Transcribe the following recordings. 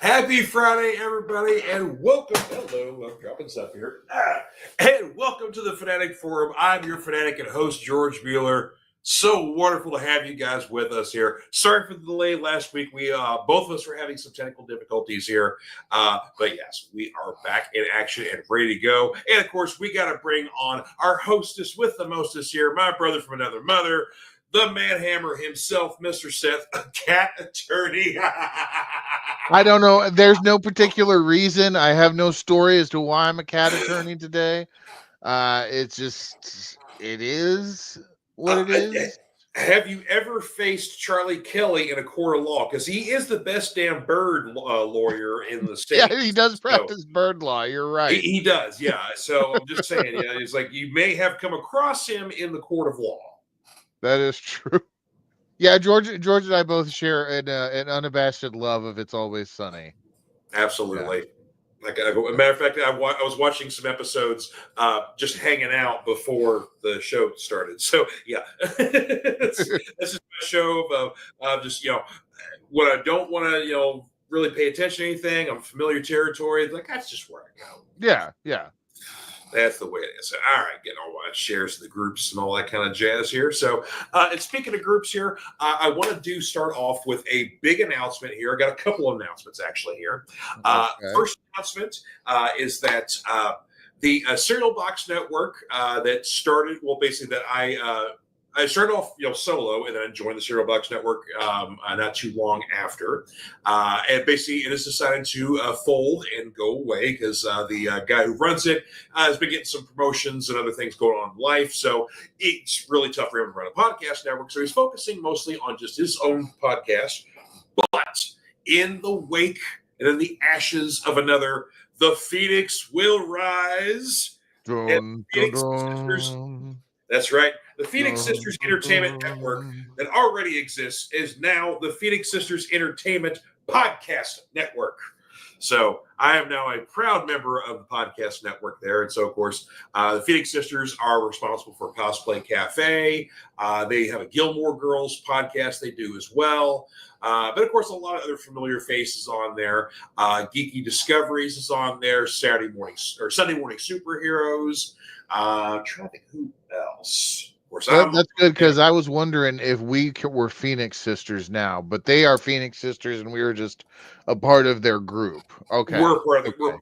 Happy Friday, everybody, and welcome. Hello, I'm dropping stuff here. And welcome to the Fanatic Forum. I'm your Fanatic and host, George Mueller. So wonderful to have you guys with us here. Sorry for the delay last week. We both of us were having some technical difficulties here, but yes, we are back in action and ready to go. And of course, we got to bring on our hostess with the mostest here, my brother from another mother, the manhammer himself, Mr. Seth, a cat attorney. I don't know. There's no particular reason. I have no story as to why I'm a cat attorney today. It's just, it is what it is. Have you ever faced Charlie Kelly in a court of law? Because he is the best damn bird lawyer in the state. Yeah, he does practice bird law. You're right. He does, yeah. So I'm just saying, yeah, it's like you may have come across him in the court of law. That is true. Yeah, George and I both share an unabashed love of It's Always Sunny. Absolutely. Yeah. Like, as a matter of fact, I was watching some episodes just hanging out before the show started. So, yeah, this is a show of just, when I don't want to, really pay attention to anything, I'm familiar territory. Like, that's just where I go. Yeah. That's the way it is. All right, getting all my shares of the groups and all that kind of jazz here. So, and speaking of groups here, I want to start off with a big announcement here. I got a couple of announcements actually here. Okay. First announcement is that the Cereal Box Network that started, basically that I started off, solo, and then I joined the Cereal Box Network not too long after. And basically, it has decided to fold and go away because the guy who runs it has been getting some promotions and other things going on in life. So it's really tough for him to run a podcast network. So he's focusing mostly on just his own podcast. But in the wake and in the ashes of another, the Phoenix will rise. Dun, Phoenix dun, Sisters, dun. that's right. The Phoenix Sisters Entertainment Network that already exists is now the Phoenix Sisters Entertainment Podcast Network. So I am now a proud member of the podcast network there. And so, of course, the Phoenix Sisters are responsible for Cosplay Cafe. They have a Gilmore Girls podcast they do as well. But, of course, a lot of other familiar faces on there. Geeky Discoveries is on there. Sunday Morning Superheroes. I'm trying to think who else. That's good because I was wondering if we were Phoenix Sisters now, but they are Phoenix Sisters and we were just a part of their group. Okay, we're part of the group.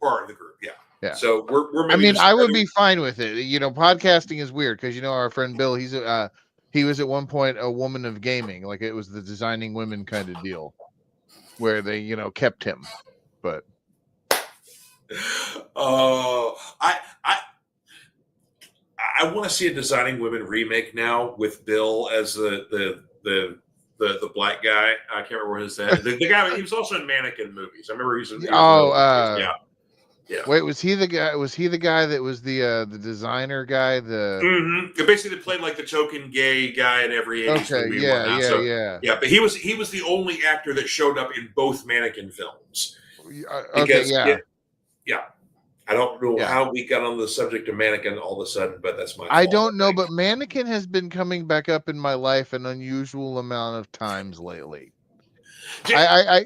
Yeah. So we're. I mean, I would be fine with it. Podcasting is weird because our friend Bill, he was at one point a woman of gaming, like it was the designing women kind of deal, where they kept him, but. I want to see a Designing Women remake now with Bill as the black guy. I can't remember his name. The guy, he was also in Mannequin movies. I remember he was yeah. Wait, was he the guy? Was he the guy that was the designer guy? They basically played like the token gay guy in every 80s movie. Yeah. But he was the only actor that showed up in both Mannequin films. Yeah. I don't know how we got on the subject of Mannequin all of a sudden, but that's my fault. I don't know, but Mannequin has been coming back up in my life an unusual amount of times lately. I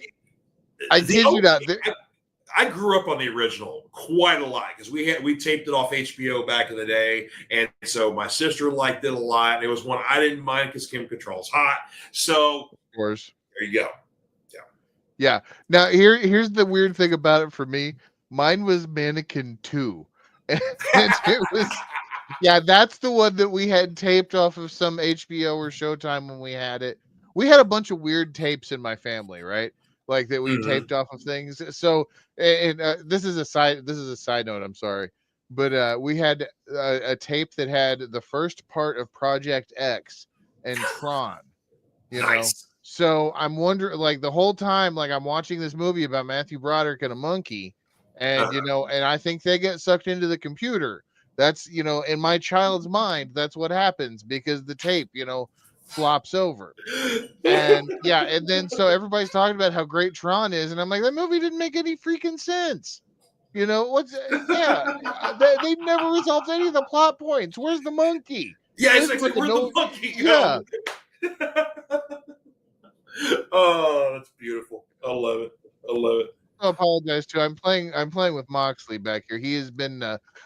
kid you not. I grew up on the original quite a lot because we taped it off HBO back in the day, and so my sister liked it a lot. And it was one I didn't mind because Kim Cattrall's hot. So, of course, there you go. Yeah. Now here's the weird thing about it for me. Mine was Mannequin 2. And it was, that's the one that we had taped off of some HBO or Showtime when we had it. We had a bunch of weird tapes in my family, right? Like that we taped off of things. So, and this is a side note. I'm sorry, but we had a tape that had the first part of Project X and Tron. Nice. So I'm wondering, like the whole time, like I'm watching this movie about Matthew Broderick and a monkey. And, and I think they get sucked into the computer. That's, in my child's mind, that's what happens because the tape, flops over. And and then so everybody's talking about how great Tron is. And I'm like, that movie didn't make any freaking sense. They never resolved any of the plot points. Where's the monkey? Yeah, it's like, where's the monkey? Yeah. Oh, that's beautiful. I love it. apologize too. I'm playing with Moxley back here. He has been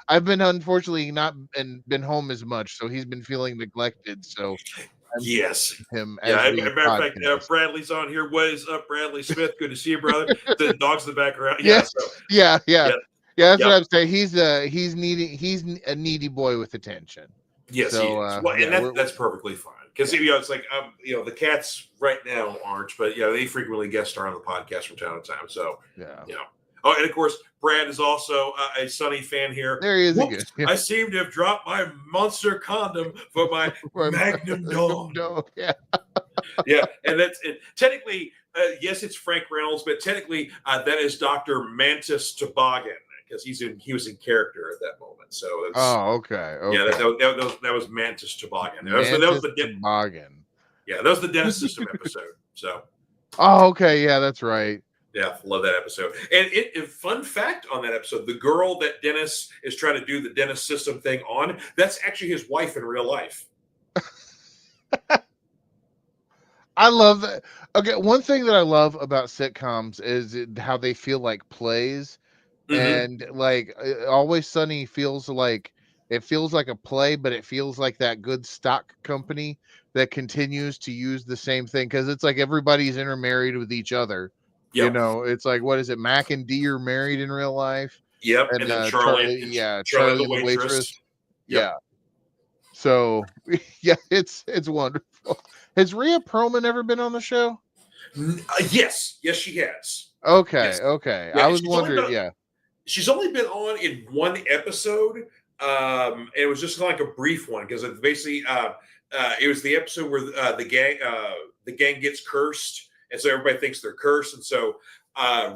I've been unfortunately not been home as much, so he's been feeling neglected. So I'm Yes. him Yeah. as As we a matter of fact, podcast. Bradley's on here. What is up, Bradley Smith? Good to see you, brother. The dog's in the background. Yeah. Yes. So, Yeah. yeah. That's Yep. what I'm saying. He's a needy boy with attention. Yes, he So is. Well, and yeah, that's perfectly fine because it's like the cats right now aren't, but they frequently guest star on the podcast from time to time. So yeah. Oh, and of course, Brad is also a Sunny fan here. There he is Whoops, again. Yeah. I seem to have dropped my monster condom for my Magnum Dawn. Yeah. Yeah, and that's it. Technically, yes, it's Frank Reynolds, but technically that is Dr. Mantis Toboggan because he was in character at that moment. So it's okay. yeah, that was Mantis Toboggan. That was the Toboggan. Yeah, that was the Dennis System episode. So. Oh, okay. Yeah, that's right. Yeah, love that episode. And fun fact on that episode, the girl that Dennis is trying to do the Dennis System thing on, that's actually his wife in real life. I love that. Okay, one thing that I love about sitcoms is how they feel like plays, and like Always Sunny feels like a play, but it feels like that good stock company that continues to use the same thing because it's like everybody's intermarried with each other. Yep. It's like what is it? Mac and Dee are married in real life. Yep. And then Charlie Charlie the waitress. Yeah. Yep. So yeah, it's wonderful. Has Rhea Perlman ever been on the show? Yes, she has. Okay, yes. Okay. Yeah, I was wondering. She's only been on in one episode. And it was just like a brief one because it's basically it was the episode where the gang gets cursed, and so everybody thinks they're cursed, and so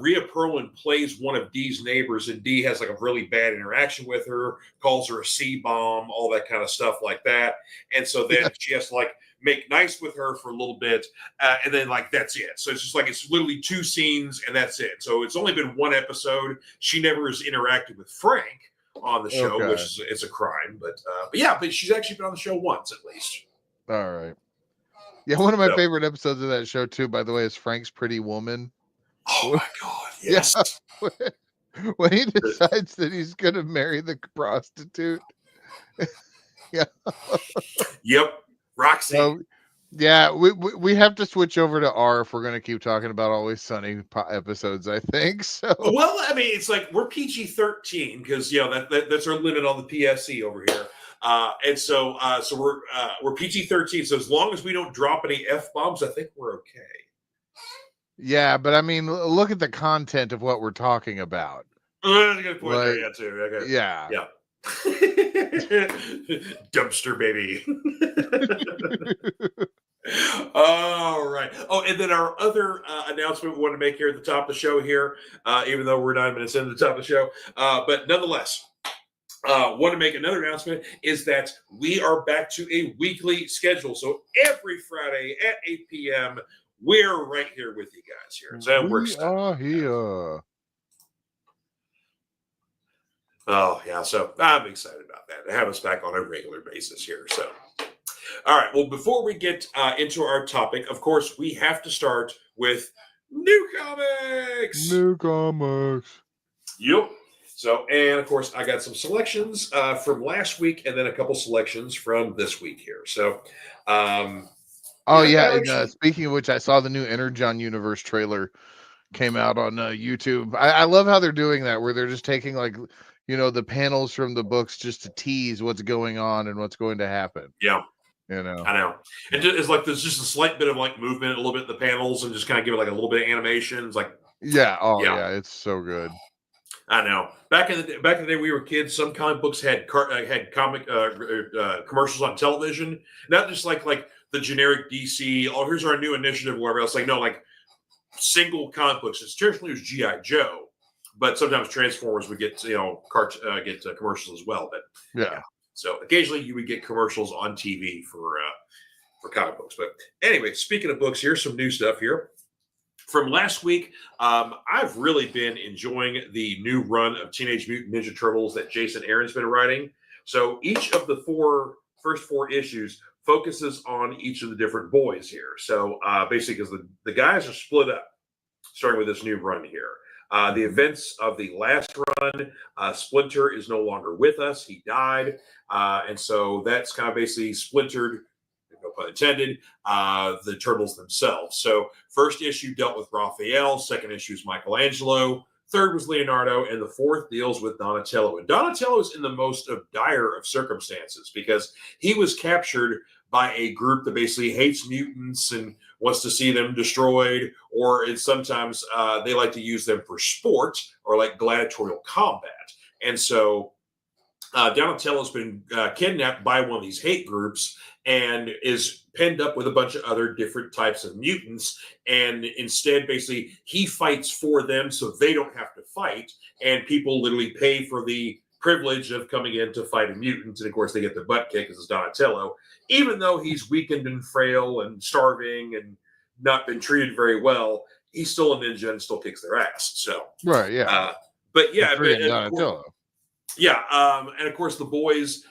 Rhea Perlman plays one of Dee's neighbors, and Dee has like a really bad interaction with her, calls her a C-bomb, all that kind of stuff like that, and so then she has to like make nice with her for a little bit, and then like that's it. So it's just like it's literally 2 scenes and that's it. So it's only been 1 episode. She never has interacted with Frank on the show, which is it's a crime. But she's actually been on the show once at least. All right. Yeah, one of my favorite episodes of that show too, by the way, is Frank's Pretty Woman. Oh my God! Yes. Yeah, when he decides that he's going to marry the prostitute. Yeah. Yep. Roxy. Yeah, we have to switch over to R if we're going to keep talking about Always Sunny episodes, I think. So well, I mean, it's like we're PG-13 because that's our limit on the PSE over here, and so we're PG-13. So as long as we don't drop any F-bombs, I think we're okay. Yeah, but I mean, look at the content of what we're talking about. That's a good point there, yeah, too. Okay. Yeah. Dumpster baby. All right. Oh, and then our other announcement we want to make here at the top of the show here, even though we're 9 minutes into the top of the show, but nonetheless, want to make another announcement is that we are back to a weekly schedule. So every Friday at 8 p.m., we're right here with you guys here. So we are here. Oh, yeah. So I'm excited about that. To have us back on a regular basis here. So, all right. Well, before we get into our topic, of course, we have to start with new comics. New comics. Yep. So, and of course, I got some selections from last week and then a couple selections from this week here. So, speaking of which, I saw the new Energon Universe trailer came out on YouTube. I love how they're doing that, where they're just taking like, the panels from the books just to tease what's going on and what's going to happen. Yeah. I know. And it's like there's just a slight bit of like movement, a little bit in the panels, and just kind of give it like a little bit of animation. It's like, it's so good. I know. Back in the day, we were kids. Some comic books had comic commercials on television, not just like the generic DC. Oh, here's our new initiative, or whatever else. Like no, like single comic books. Traditionally, it was GI Joe, but sometimes Transformers would get commercials as well. But yeah. So occasionally you would get commercials on TV for comic books. But anyway, speaking of books, here's some new stuff here. From last week, I've really been enjoying the new run of Teenage Mutant Ninja Turtles that Jason Aaron's been writing. So each of the first four issues focuses on each of the different boys here. So basically, because the guys are split up, starting with this new run here. The events of the last run, Splinter is no longer with us. He died. And so that's kind of basically splintered, no pun intended, the Turtles themselves. So first issue dealt with Raphael. Second issue is Michelangelo. Third was Leonardo, and the fourth deals with Donatello. And Donatello is in the most dire of circumstances because he was captured by a group that basically hates mutants and wants to see them destroyed, or sometimes they like to use them for sport or like gladiatorial combat. And so Donatello's been kidnapped by one of these hate groups and is penned up with a bunch of other different types of mutants. And instead, basically, he fights for them so they don't have to fight. And people literally pay for the privilege of coming in to fight a mutant. And of course, they get their butt kicked as Donatello, even though he's weakened and frail and starving and not been treated very well. He's still a ninja and still kicks their ass. So, right, yeah. But yeah, Donatello. Yeah, and of course the boys,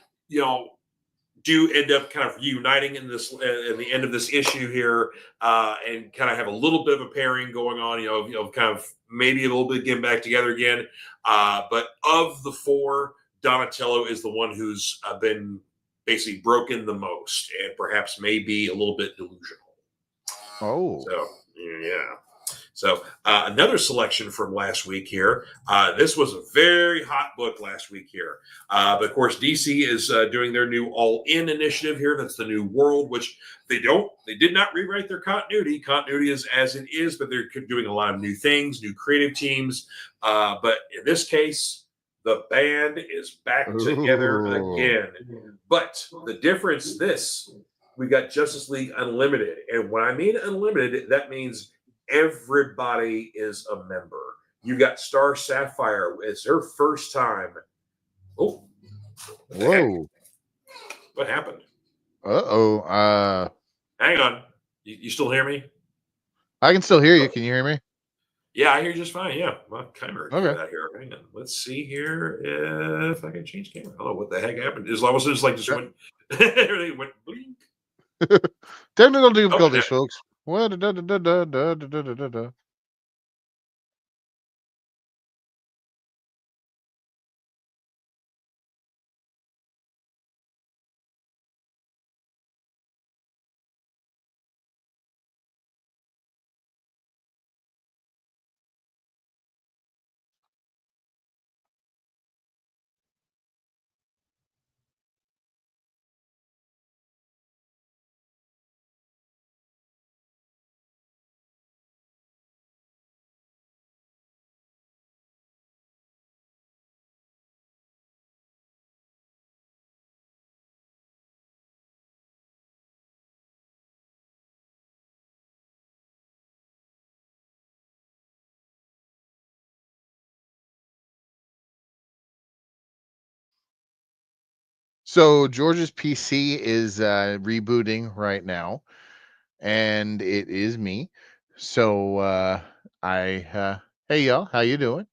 do end up kind of reuniting in this in the end of this issue here, and kind of have a little bit of a pairing going on. Kind of maybe a little bit getting back together again. But of the four, Donatello is the one who's been basically broken the most, and perhaps maybe a little bit delusional. Oh, so yeah. So another selection from last week here. This was a very hot book last week here. But of course, DC is doing their new All-In initiative here. That's the new world, which they did not rewrite their continuity. Continuity is as it is, but they're doing a lot of new things, new creative teams. But in this case, the band is back together again. But the difference we got Justice League Unlimited. And when I mean unlimited, that means everybody is a member. You got Star Sapphire. It's her first time. Oh, whoa! What happened? Hang on. You still hear me? I can still hear you. Can you hear me? Yeah, I hear you just fine. Yeah, my camera. Okay. That here. Hang on. Let's see here if I can change camera. Oh, what the heck happened? As long as it's like just went, everything went blink. Technical difficulties, folks. So George's PC is rebooting right now, and it is me. So hey y'all, how you doing?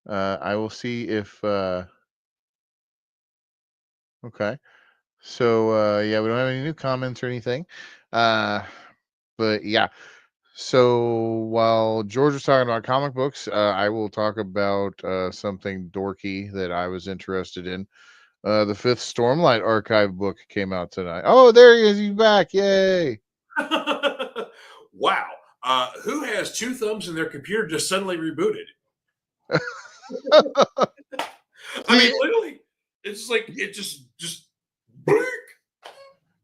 I will see if okay. So yeah, we don't have any new comments or anything. But yeah. So while George was talking about comic books, I will talk about something dorky that I was interested in. The fifth Stormlight Archive book came out tonight. Oh, there he is. He's back. Yay. Wow. Who has two thumbs in their computer just suddenly rebooted? I mean, literally, it's like it just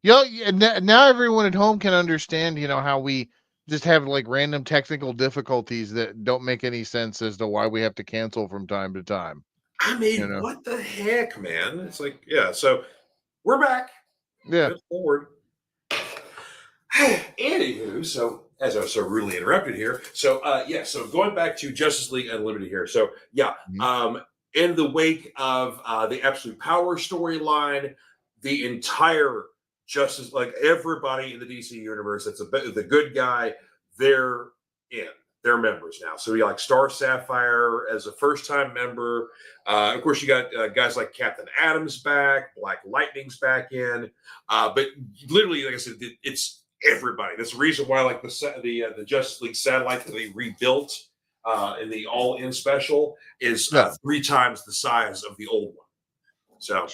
yeah, now everyone at home can understand, how we just have like random technical difficulties that don't make any sense as to why we have to cancel from time to time. I mean, what the heck, man? It's like, yeah, so we're back. Yeah. Good forward. Anywho, so as I was so rudely interrupted here, so so going back to Justice League Unlimited here. So yeah, in the wake of the Absolute Power storyline, the entire Justice, like everybody in the DC universe that's the good guy, they're in. They're members now. So you like Star Sapphire as a first-time member. Of course, you got guys like Captain Adam's back, Black Lightning's back in. But literally, like I said, it's everybody. That's the reason why, like the Justice League satellite that they rebuilt in the all-in special is Yeah. 3 times the size of the old one. So,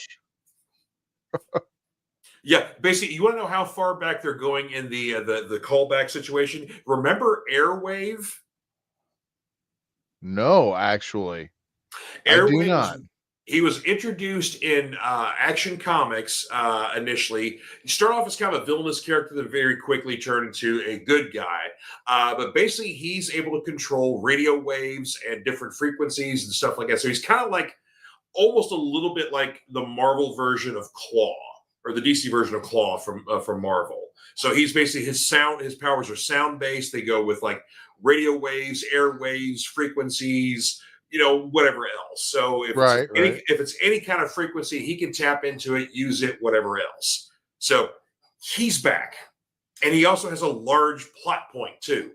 yeah, basically, you want to know how far back they're going in the callback situation? Remember Airwave? No, actually, I do Airwave not. he was introduced in Action Comics initially. He started off as kind of a villainous character that very quickly turned into a good guy. But basically, he's able to control radio waves and different frequencies and stuff like that. So he's kind of like almost a little bit like the Marvel version of Claw or the DC version of Claw from Marvel. So he's basically his powers are sound based. They go with like radio waves, air waves, frequencies, whatever else. So if Right. it's any kind of frequency, he can tap into it, use it, whatever else. So he's back, and he also has a large plot point too.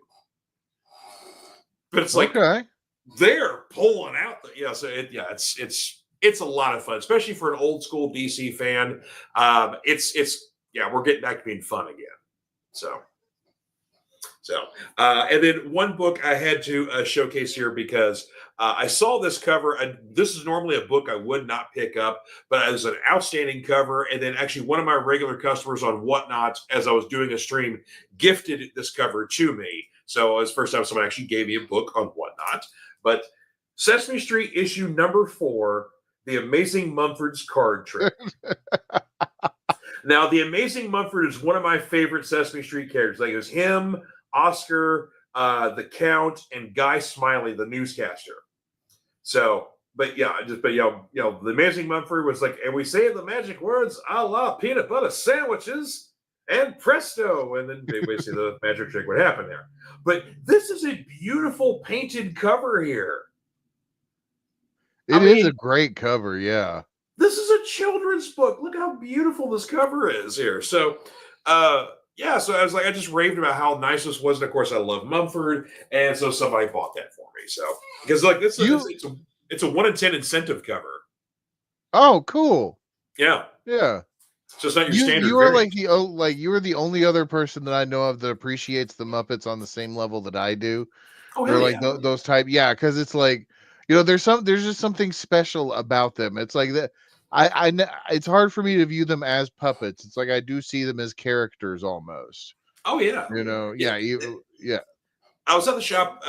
But it's like they're pulling out it's a lot of fun, especially for an old school DC fan. We're getting back to being fun again. And then one book I had to showcase here because I saw this cover. This is normally a book I would not pick up, but it was an outstanding cover. And then actually one of my regular customers on Whatnot, as I was doing a stream, gifted this cover to me. So it was the first time someone actually gave me a book on Whatnot. But Sesame Street issue number 4, The Amazing Mumford's Card Trick. Now, The Amazing Mumford is one of my favorite Sesame Street characters. Like, it was him, Oscar, the Count, and Guy Smiley, the newscaster. So, The Amazing Mumford was like, and we say the magic words, a la peanut butter sandwiches, and presto. And then basically the magic trick would happen there. But this is a beautiful painted cover here. It is a great cover, yeah. This is a children's book. Look how beautiful this cover is here. So, so I was like, I just raved about how nice this was. And of course, I love Mumford. And so somebody bought that for me. So, because like it's a 1 in 10 incentive cover. Oh, cool. Yeah. Yeah. So it's not your standard. You are you are the only other person that I know of that appreciates the Muppets on the same level that I do. Oh, they're like those type, because it's like, there's just something special about them. It's like that. It's hard for me to view them as puppets. It's like I do see them as characters almost. Oh yeah. I was at the shop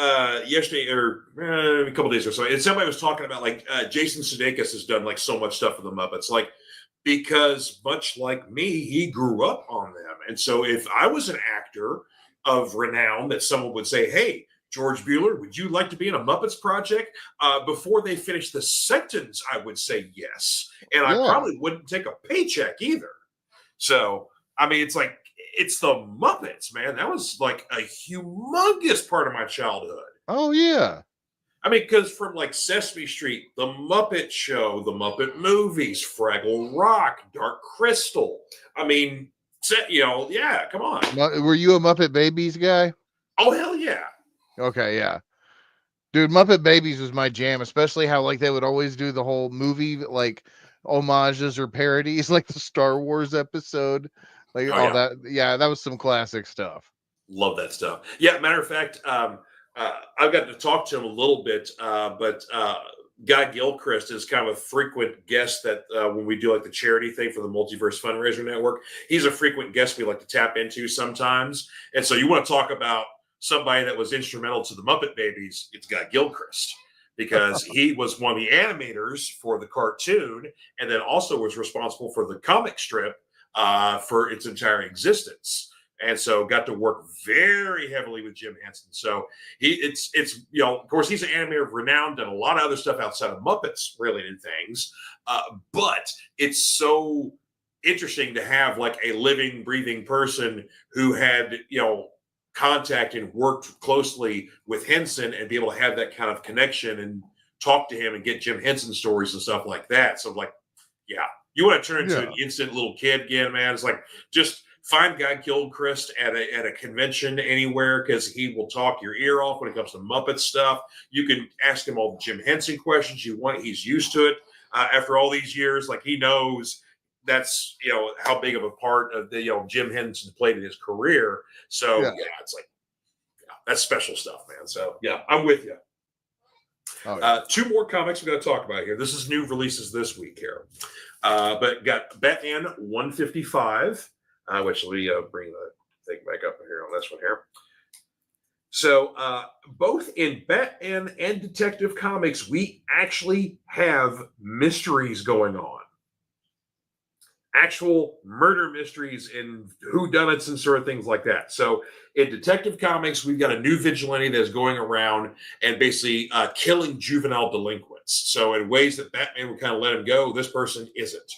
yesterday or a couple days or so, and somebody was talking about like Jason Sudeikis has done like so much stuff for the Muppets, like because much like me, he grew up on them, and so if I was an actor of renown, that someone would say, "Hey, George Bueller, would you like to be in a Muppets project?" Before they finish the sentence, I would say yes. And I probably wouldn't take a paycheck either. So, I mean, it's the Muppets, man. That was like a humongous part of my childhood. Oh, yeah. I mean, because from like Sesame Street, The Muppet Show, The Muppet Movies, Fraggle Rock, Dark Crystal. I mean, come on. Were you a Muppet Babies guy? Oh, hell yeah. Okay, yeah. Dude, Muppet Babies was my jam, especially how like they would always do the whole movie like homages or parodies, like the Star Wars episode, like that. Yeah, that was some classic stuff. Love that stuff. Yeah, matter of fact, I've got to talk to him a little bit, but Guy Gilchrist is kind of a frequent guest that when we do like the charity thing for the Multiverse Fundraiser Network, he's a frequent guest we like to tap into sometimes. And so you want to talk about somebody that was instrumental to the Muppet Babies, it's Guy Gilchrist, because he was one of the animators for the cartoon and then also was responsible for the comic strip for its entire existence. And so got to work very heavily with Jim Henson. So of course, he's an animator of renown, done a lot of other stuff outside of Muppets related things. But it's so interesting to have like a living, breathing person who had, contact and worked closely with Henson and be able to have that kind of connection and talk to him and get Jim Henson stories and stuff like that. So like, yeah, you want to turn into an instant little kid again, man. It's like, just find Guy Gilchrist at a convention anywhere, because he will talk your ear off when it comes to Muppet stuff. You can ask him all the Jim Henson questions you want. He's used to it after all these years. Like, he knows that's how big of a part of the Jim Henson played in his career. So it's like, that's special stuff, man. So yeah, I'm with you. Oh, yeah. 2 more comics we're going to talk about here. This is new releases this week here. But got Batman 155, which let me bring the thing back up here on this one here. So both in Batman and Detective Comics, we actually have mysteries going on. Actual murder mysteries and whodunits and sort of things like that. So in Detective Comics, we've got a new vigilante that's going around and basically killing juvenile delinquents. So in ways that Batman would kind of let him go, this person isn't.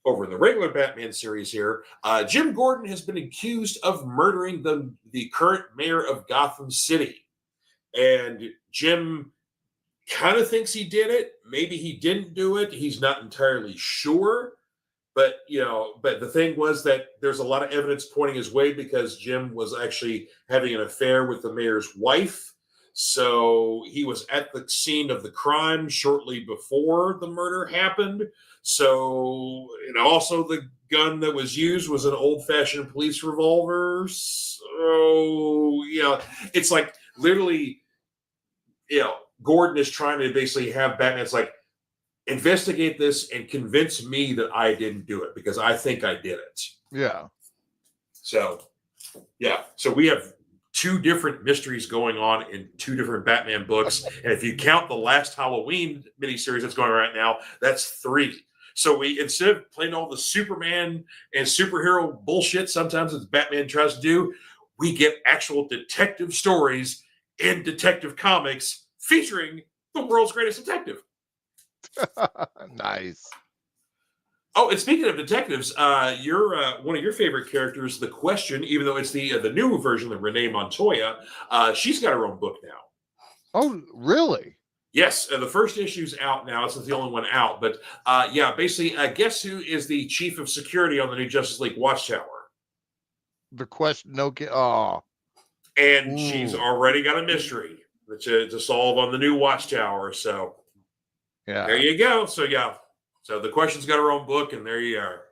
Over in the regular Batman series here, Jim Gordon has been accused of murdering the current mayor of Gotham City. And Jim kind of thinks he did it. Maybe he didn't do it. He's not entirely sure. But, but the thing was that there's a lot of evidence pointing his way because Jim was actually having an affair with the mayor's wife. So he was at the scene of the crime shortly before the murder happened. So, also the gun that was used was an old-fashioned police revolver. So, it's like literally, Gordon is trying to basically have Batman. It's like, investigate this and convince me that I didn't do it because I think I did it. Yeah. So, yeah. So we have 2 different mysteries going on in 2 different Batman books. And if you count the last Halloween miniseries that's going on right now, that's 3. So we, instead of playing all the Superman and superhero bullshit sometimes that Batman tries to do, we get actual detective stories in Detective Comics featuring the world's greatest detective. Nice. Oh, and speaking of detectives, you're one of your favorite characters, The Question, even though it's the new version of Renee Montoya, she's got her own book now. Oh, really? Yes, the first issue's out now. It's the only one out. But basically, guess who is the chief of security on the new Justice League Watchtower? The Question, oh. And she's already got a mystery to solve on the new Watchtower. So yeah, there you go. So so The Question's got her own book, and there you are.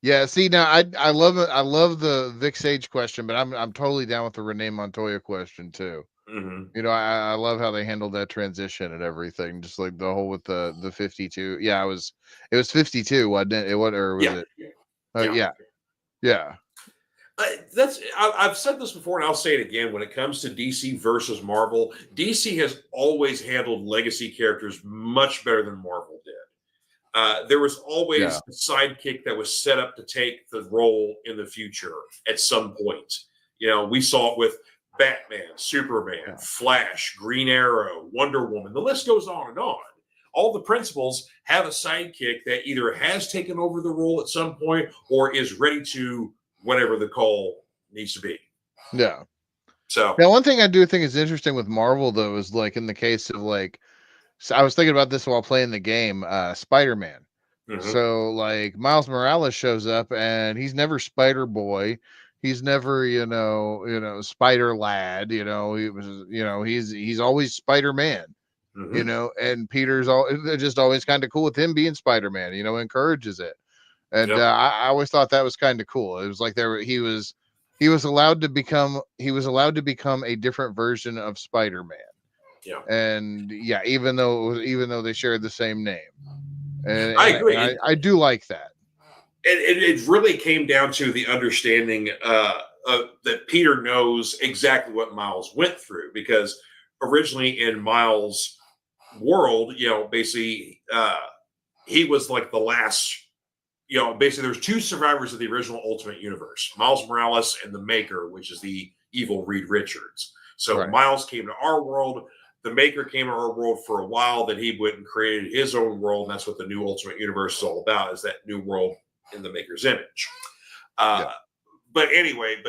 Yeah, see now I love it. I love the Vic Sage Question, but I'm totally down with the Renee Montoya Question too. Mm-hmm. I love how they handled that transition and everything. Just like the whole with the 52. Yeah, it was 52, wasn't it? Or was it? Yeah. I've said this before, and I'll say it again. When it comes to DC versus Marvel, DC has always handled legacy characters much better than Marvel did. There was always a sidekick that was set up to take the role in the future at some point. We saw it with Batman, Superman, Flash, Green Arrow, Wonder Woman. The list goes on and on. All the principals have a sidekick that either has taken over the role at some point or is ready to whenever the call needs to be. Yeah. So now, one thing I do think is interesting with Marvel, though, is like in the case of so I was thinking about this while playing the game, Spider-Man. mm-hmm. So like Miles Morales shows up and he's never Spider Boy. He's never, Spider Lad, he was, he's always Spider-Man, Mm-hmm. and Peter's just always kind of cool with him being Spider-Man, encourages it. And I always thought that was kind of cool. It was like he was allowed to become a different version of Spider-Man. Yeah. And even though they shared the same name. And I agree. And I do like that. It really came down to the understanding that Peter knows exactly what Miles went through, because originally in Miles' world, basically he was like the last. Basically there's 2 survivors of the original Ultimate Universe: Miles Morales and the Maker, which is the evil Reed Richards. So Miles came to our world. The Maker came to our world for a while. Then he went and created his own world, and that's what the new Ultimate Universe is all about, is that new world in the Maker's image. But anyway,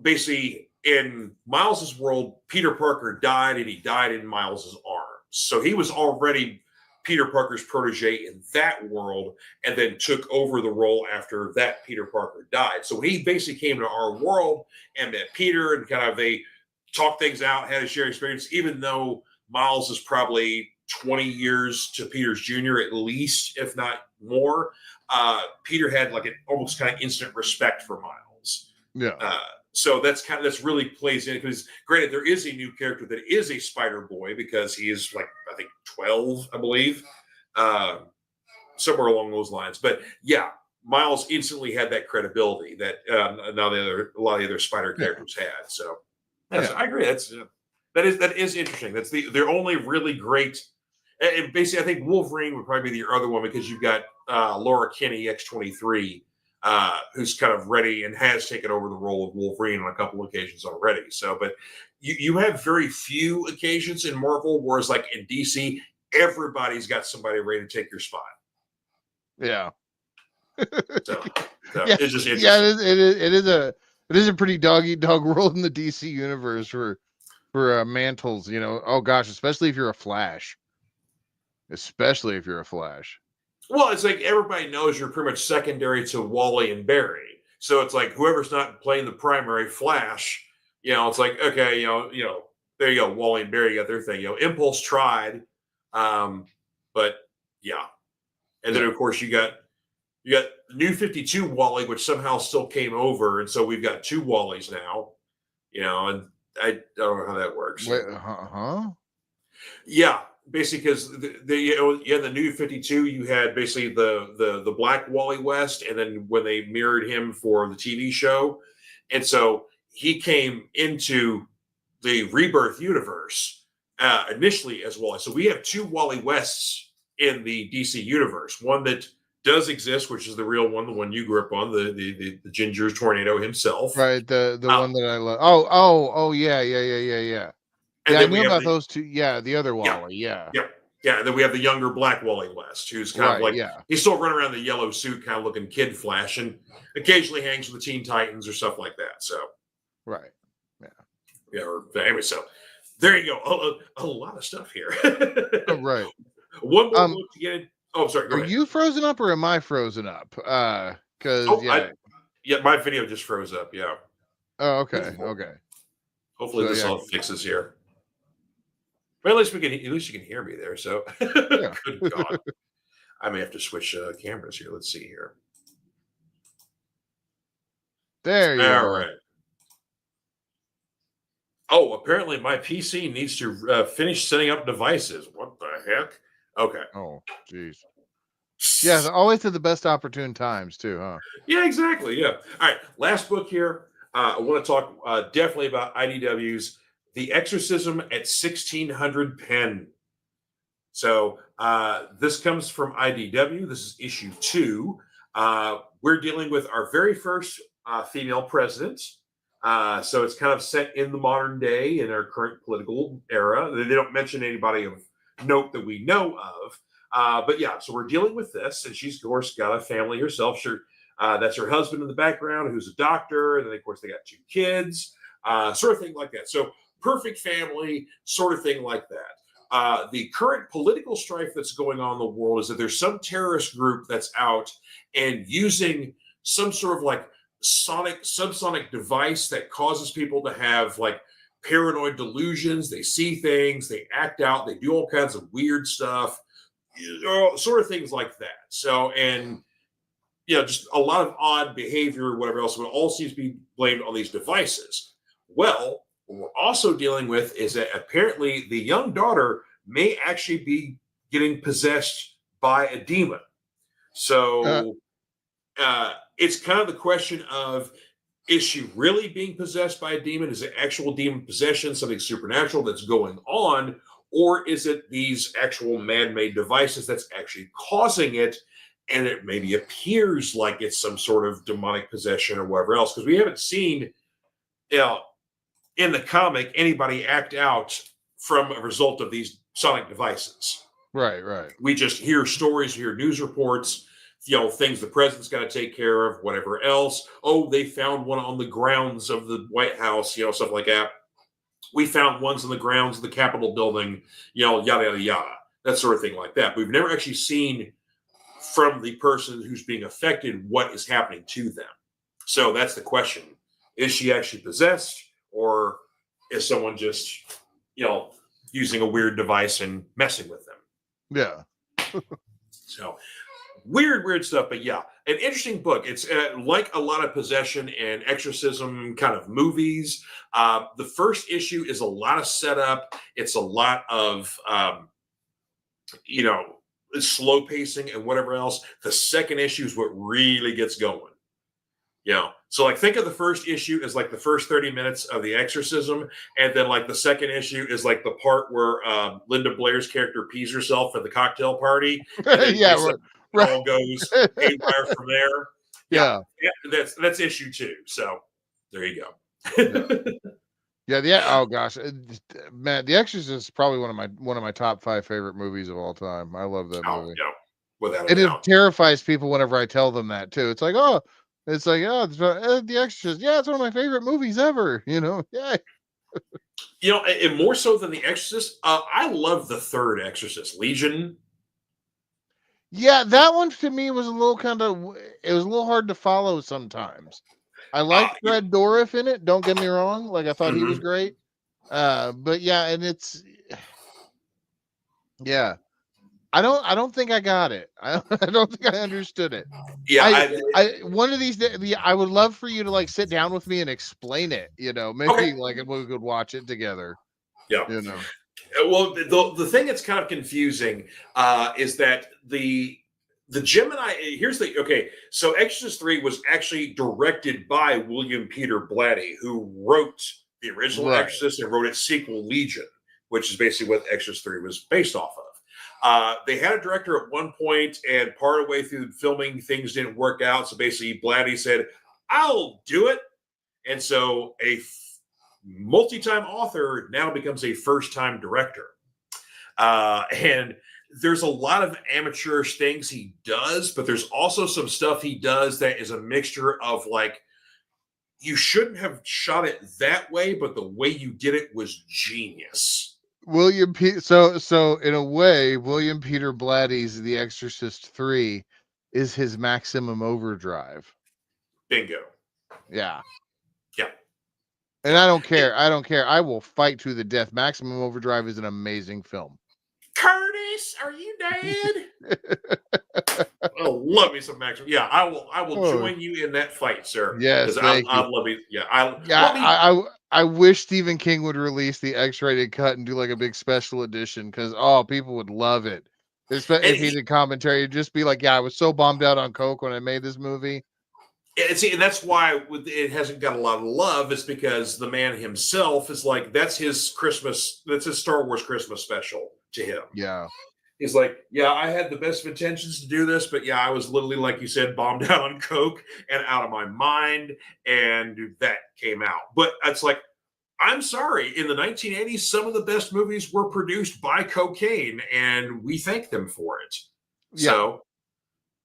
basically in Miles's world, Peter Parker died, and he died in Miles's arms. So he was already Peter Parker's protege in that world, and then took over the role after that Peter Parker died. So he basically came to our world and met Peter, and kind of they talked things out, had a shared experience, even though Miles is probably 20 years to Peter's junior, at least, if not more. Peter had like an almost kind of instant respect for Miles. Yeah. So that's really plays in, because granted there is a new character that is a Spider Boy, because he is like, I think 12, I believe, somewhere along those lines. But yeah, Miles instantly had that credibility that now a lot of the other Spider characters had. So yes, I agree. That is interesting. That's their only really great. And basically, I think Wolverine would probably be the other one, because you've got Laura Kinney, X-23, who's kind of ready and has taken over the role of Wolverine on a couple of occasions already. So, but you have very few occasions in Marvel, whereas like in DC, everybody's got somebody ready to take your spot. Yeah. So Yeah, it's just interesting. Yeah, it is a pretty dog eat dog world in the DC universe for mantles. Oh gosh, especially if you're a Flash. Especially if you're a Flash. Well, it's like everybody knows you're pretty much secondary to Wally and Barry. So it's like whoever's not playing the primary Flash, it's like, okay, there you go. Wally and Barry got their thing. Impulse tried, but yeah. And then of course you got the new 52 Wally, which somehow still came over, and so we've got two Wallys now. And I don't know how that works. Wait, huh? Yeah, basically, because the new 52, you had basically the black Wally West, and then when they mirrored him for the TV show, and so he came into the Rebirth universe initially as Wally. So we have two Wally Wests in the DC universe. One that does exist, which is the real one, the one you grew up on, the Ginger Tornado himself. Right, the one that I love. Oh, yeah. Yeah, I knew about those two. Yeah, the other Wally. Yeah. And then we have the younger Black Wally West, who's kind of like, he's still running around the yellow suit, kind of looking kid Flash, and occasionally hangs with the Teen Titans or stuff like that. So, right. Anyway, so there you go. A lot of stuff here. Right. One more book to get in. Oh, sorry. Go ahead. You frozen up or am I frozen up? Because my video just froze up. Yeah. Oh, okay. Okay. Hopefully this all fixes here. But at least you can hear me there. So good God. I may have to switch cameras here. Let's see here. There you go. All right. Oh, apparently my PC needs to finish setting up devices. What the heck? Okay. Oh, geez. Yeah, always at the best opportune times too, huh? Yeah, exactly. Yeah. All right. Last book here. I want to talk definitely about IDW's The Exorcism at 1600 Pen. So this comes from IDW. This is issue 2. We're dealing with our very first female president. So it's kind of set in the modern day in our current political era. They don't mention anybody of note that we know of. But yeah, so we're dealing with this, and she's, of course, got a family herself. Sure, that's her husband in the background, who's a doctor, and then, of course, they got 2 kids, sort of thing like that. So perfect family, sort of thing like that. The current political strife that's going on in the world is that there's some terrorist group that's out and using some sort of like subsonic device that causes people to have like paranoid delusions. They see things, they act out, they do all kinds of weird stuff, sort of things like that. So, and just a lot of odd behavior or whatever else, but it all seems to be blamed on these devices. Well, what we're also dealing with is that apparently the young daughter may actually be getting possessed by a demon. So it's kind of the question of, is she really being possessed by a demon? Is it actual demon possession, something supernatural that's going on? Or is it these actual man-made devices that's actually causing it? And it maybe appears like it's some sort of demonic possession or whatever else. Because we haven't seen, in the comic, anybody act out from a result of these sonic devices. Right. We just hear stories, hear news reports, things the president's got to take care of, whatever else. Oh, they found one on the grounds of the White House, stuff like that. We found ones on the grounds of the Capitol building, yada, yada, yada. That sort of thing like that. We've never actually seen from the person who's being affected what is happening to them. So that's the question. Is she actually possessed, or is someone just, using a weird device and messing with them? Yeah. So weird stuff. But yeah, an interesting book. It's like a lot of possession and exorcism kind of movies. The first issue is a lot of setup. It's a lot of you know, slow pacing and whatever else. The second issue is what really gets going. You know, so like think of the first issue as like the first 30 minutes of the exorcism, and then like the second issue is like the part where Linda Blair's character pees herself at the cocktail party, and then Yeah, basically it all goes haywire from there. Yeah, that's issue 2. So there you go. Yeah. Oh gosh, man, The Exorcist is probably one of my top 5 favorite movies of all time. I love that movie. Yeah, without a And it doubt. terrifies people whenever I tell them that too. It's like, oh, The Exorcist. Yeah, it's one of my favorite movies ever. You know, yeah. You know, and more so than The Exorcist, I love the third Exorcist, Legion. Yeah, that one to me was a little it was a little hard to follow sometimes. I liked Fred Dourif in it, don't get me wrong. Like I thought he was great. But yeah, and it's yeah. I don't think I got it. I don't think I understood it. Yeah, I one of these days, I would love for you to like sit down with me and explain it. You know, maybe like we could watch it together. Yeah, you know. Well, the thing that's kind of confusing is that the Gemini. Here's the okay. So Exorcist 3 was actually directed by William Peter Blatty, who wrote the original Exorcist and wrote its sequel Legion, which is basically what Exorcist 3 was based off of. They had a director at one point, and part of the way through filming, things didn't work out. So basically, Blatty said, "I'll do it," and so a multi-time author now becomes a first-time director. And there's a lot of amateurish things he does, but there's also some stuff he does that is a mixture of like, you shouldn't have shot it that way, but the way you did it was genius. So in a way, William Peter Blatty's The Exorcist 3 is his maximum overdrive. Bingo. Yeah. Yeah. And I don't care. I will fight to the death. Maximum Overdrive is an amazing film. Curtis, are you dead? Oh, love me some Maximum. Yeah, I will join you in that fight, sir. Yes, I love it. I wish Stephen King would release the X-rated cut and do like a big special edition because people would love it. Especially if he did commentary, it'd just be like, yeah, I was so bombed out on coke when I made this movie. And that's why it hasn't got a lot of love. Is because the man himself is like, that's his Star Wars Christmas special to him. Yeah. He's like, yeah, I had the best of intentions to do this, but yeah, I was literally, like you said, bombed out on coke and out of my mind, and that came out. But it's like, I'm sorry, in the 1980s, some of the best movies were produced by cocaine, and we thank them for it. Yeah. So,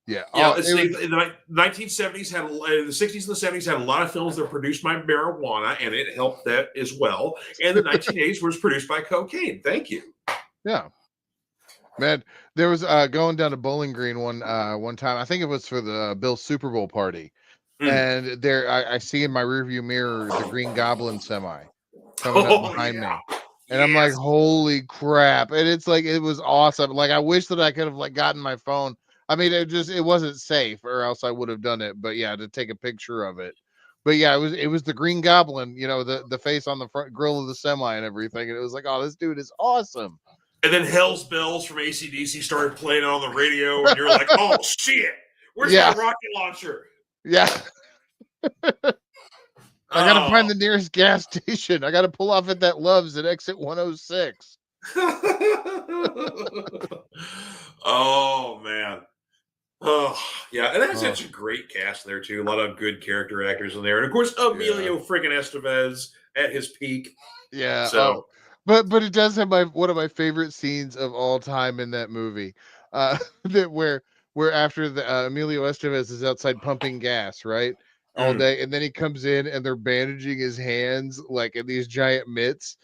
yeah, in the 1970s the 60s and the 70s had a lot of films that were produced by marijuana, and it helped that as well. And the 1980s was produced by cocaine. Thank you. Yeah. Man, there was going down to Bowling Green one time. I think it was for the Bill's Super Bowl party, and there I see in my rearview mirror the Green Goblin semi coming up behind me, and I'm like, holy crap! And it's like, it was awesome. Like I wish that I could have like gotten my phone. I mean, it wasn't safe, or else I would have done it. But yeah, to take a picture of it. But yeah, it was the Green Goblin. You know, the face on the front grill of the semi and everything, and it was like, oh, this dude is awesome. And then Hell's Bells from AC/DC started playing on the radio, and you're like, oh, shit, where's my rocket launcher? Yeah. I got to find the nearest gas station. I got to pull off at that Love's at exit 106. Oh, man. Oh, yeah. And that's such a great cast there, too. A lot of good character actors in there. And, of course, Emilio friggin' Estevez at his peak. Yeah. So... But it does have one of my favorite scenes of all time in that movie, where after the Emilio Estevez is outside pumping gas, right, all day, and then he comes in and they're bandaging his hands like in these giant mitts,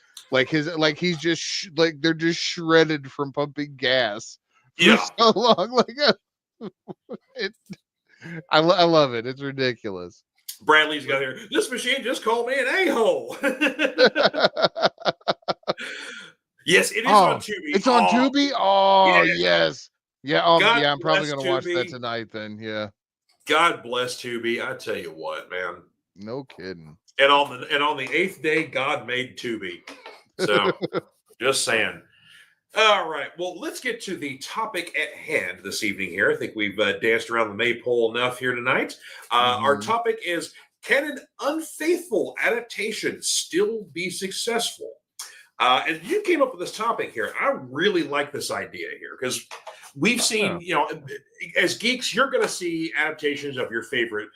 he's just they're just shredded from pumping gas for so long. I love it. It's ridiculous. Bradley's got here. This machine just called me an a-hole. Yes, it is on Tubi. It's on Tubi? Oh, yes. Yeah, God yeah, I'm probably bless gonna watch that Tubi. tonight then. Yeah. God bless Tubi. I tell you what, man. No kidding. And on the eighth day, God made Tubi. So just saying. All right. Well, let's get to the topic at hand this evening here. I think we've danced around the maypole enough here tonight. Our Mhm. topic is, can an unfaithful adaptation still be successful? And you came up with this topic here. I really like this idea here because we've seen, as geeks, you're going to see adaptations of your favorite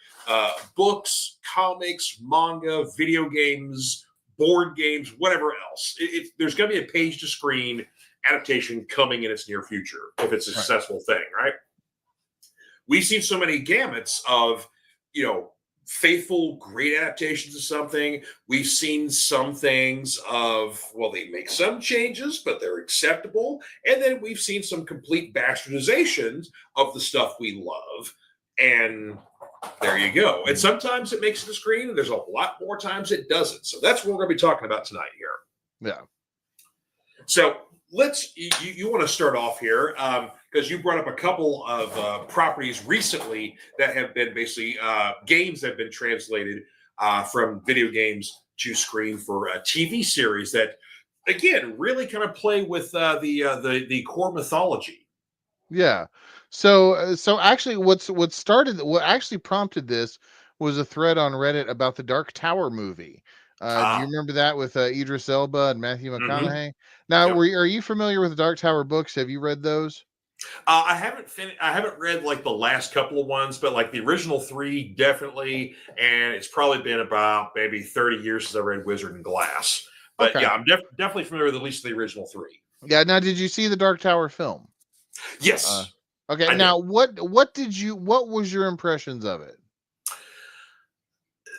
books, comics, manga, video games, board games, whatever else. There's going to be a page to screen adaptation coming in its near future if it's a successful thing, right? We've seen so many gamuts of, faithful, great adaptations of something. We've seen some things of, well, they make some changes, but they're acceptable. And then we've seen some complete bastardizations of the stuff we love. And there you go. And sometimes it makes it to screen, and there's a lot more times it doesn't. So that's what we're going to be talking about tonight here. Yeah. So you want to start off here because you brought up a couple of properties recently that have been basically games that have been translated from video games to screen for a TV series that, again, really kind of play with the core mythology. Yeah. So actually what actually prompted this was a thread on Reddit about the Dark Tower movie. Do you remember that with Idris Elba and Matthew Mm-hmm. McConaughey? Now, Yep. are you familiar with the Dark Tower books? Have you read those? I haven't I haven't read like the last couple of ones, but like the original three definitely. And it's probably been about maybe 30 years since I read Wizard and Glass. But Okay. yeah, I'm definitely familiar with at least the original three. Yeah. Now, did you see the Dark Tower film? Yes, Okay. I did. Now, what was your impressions of it?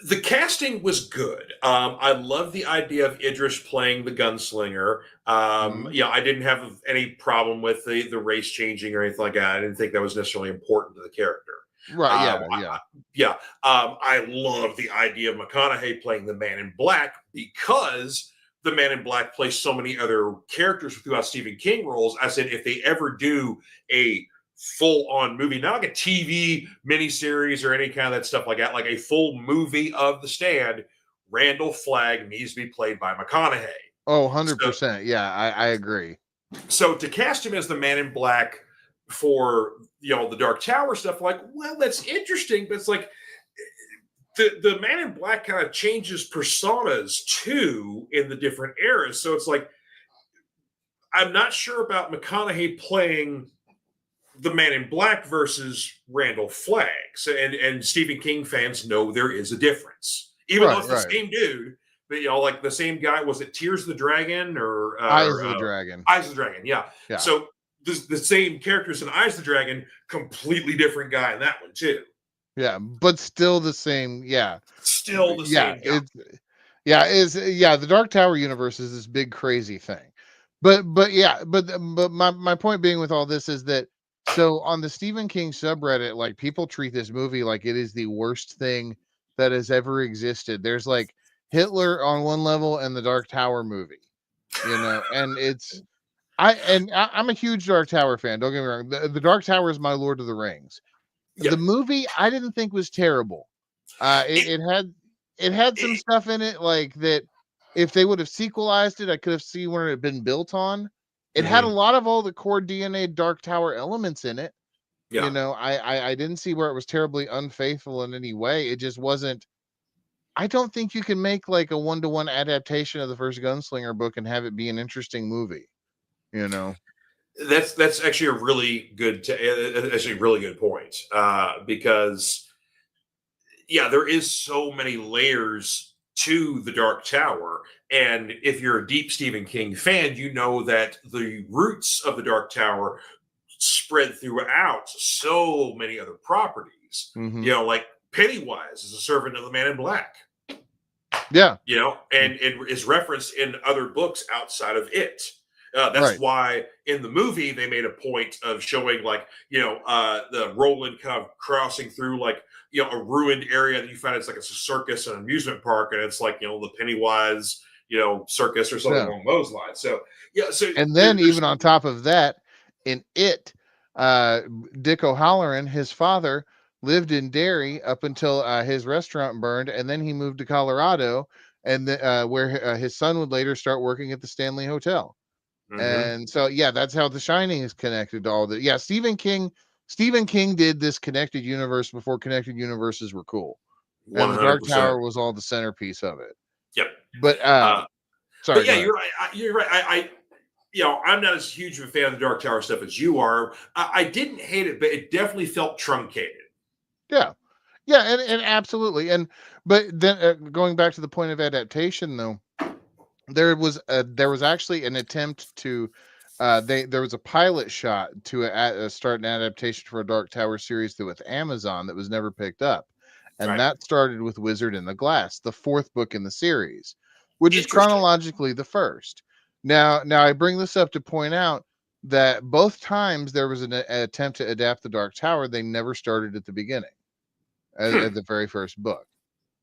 The casting was good. I love the idea of Idris playing the gunslinger. Mhm. I didn't have any problem with the race changing or anything like that. I didn't think that was necessarily important to the character. Right. Um, Yeah. I, Yeah. I, yeah, I love the idea of McConaughey playing the Man in Black because the Man in Black plays so many other characters throughout Stephen King roles. I said if they ever do a full-on movie, not like a TV miniseries or any kind of that stuff like that, like a full movie of The Stand, Randall Flagg needs to be played by McConaughey. Oh, So, 100%. Yeah, I agree. so to cast him as the Man in Black for the Dark Tower stuff, like, well, that's interesting, but it's like the Man in Black kind of changes personas too in the different eras. So it's like I'm not sure about McConaughey playing the Man in Black versus Randall Flagg. So, and Stephen King fans know there is a difference, even though it's the same dude. But like the same guy. Was it Tears of the Dragon or Eyes of the Dragon? Eyes of the Dragon? Yeah. Yeah. So the same characters in Eyes of the Dragon, completely different guy in that one too. Yeah, but still the same. Yeah. Still the Yeah, same guy. the Dark Tower universe is this big crazy thing. But my point being with all this is that so on the Stephen King subreddit, like people treat this movie like it is the worst thing that has ever existed. There's like Hitler on one level and the Dark Tower movie, and I'm a huge Dark Tower fan. Don't get me wrong. The Dark Tower is my Lord of the Rings. Yeah. The movie I didn't think was terrible. It had some stuff in it like that. If they would have sequelized it, I could have seen where it had been built on. It had a lot of all the core DNA Dark Tower elements in it. Yeah. I didn't see where it was terribly unfaithful in any way. It just wasn't. I don't think you can make like a 1-to-1 adaptation of the first Gunslinger book and have it be an interesting movie. That's actually a really good point because there is so many layers to the Dark Tower, and if you're a deep Stephen King fan, you know that the roots of the Dark Tower spread throughout so many other properties. Like Pennywise is a servant of the Man in Black. Yeah. And it is referenced in other books outside of it. That's why in the movie they made a point of showing the Roland kind of crossing through a ruined area that you find it's like it's a circus and amusement park, and it's like the Pennywise circus or something along those lines. So and then even on top of that, in it, Dick O'Halloran, his father, lived in Derry up until his restaurant burned, and then he moved to Colorado, and where his son would later start working at the Stanley Hotel. And so, yeah, that's how The Shining is connected to all that. Yeah, Stephen King did this connected universe before connected universes were cool, and the Dark 100%. Tower was all the centerpiece of it. Yep. But sorry, but yeah, you're right. You're right. I'm not as huge of a fan of the Dark Tower stuff as you are. I didn't hate it, but it definitely felt truncated. Yeah, and absolutely. But then going back to the point of adaptation, though, there was actually an attempt to there was a pilot shot to start an adaptation for a Dark Tower series with Amazon that was never picked up, and that started with Wizard in the Glass, the 4th book in the series, which is chronologically the first. Now I bring this up to point out that both times there was an attempt to adapt the Dark Tower, they never started at the beginning, at the very first book.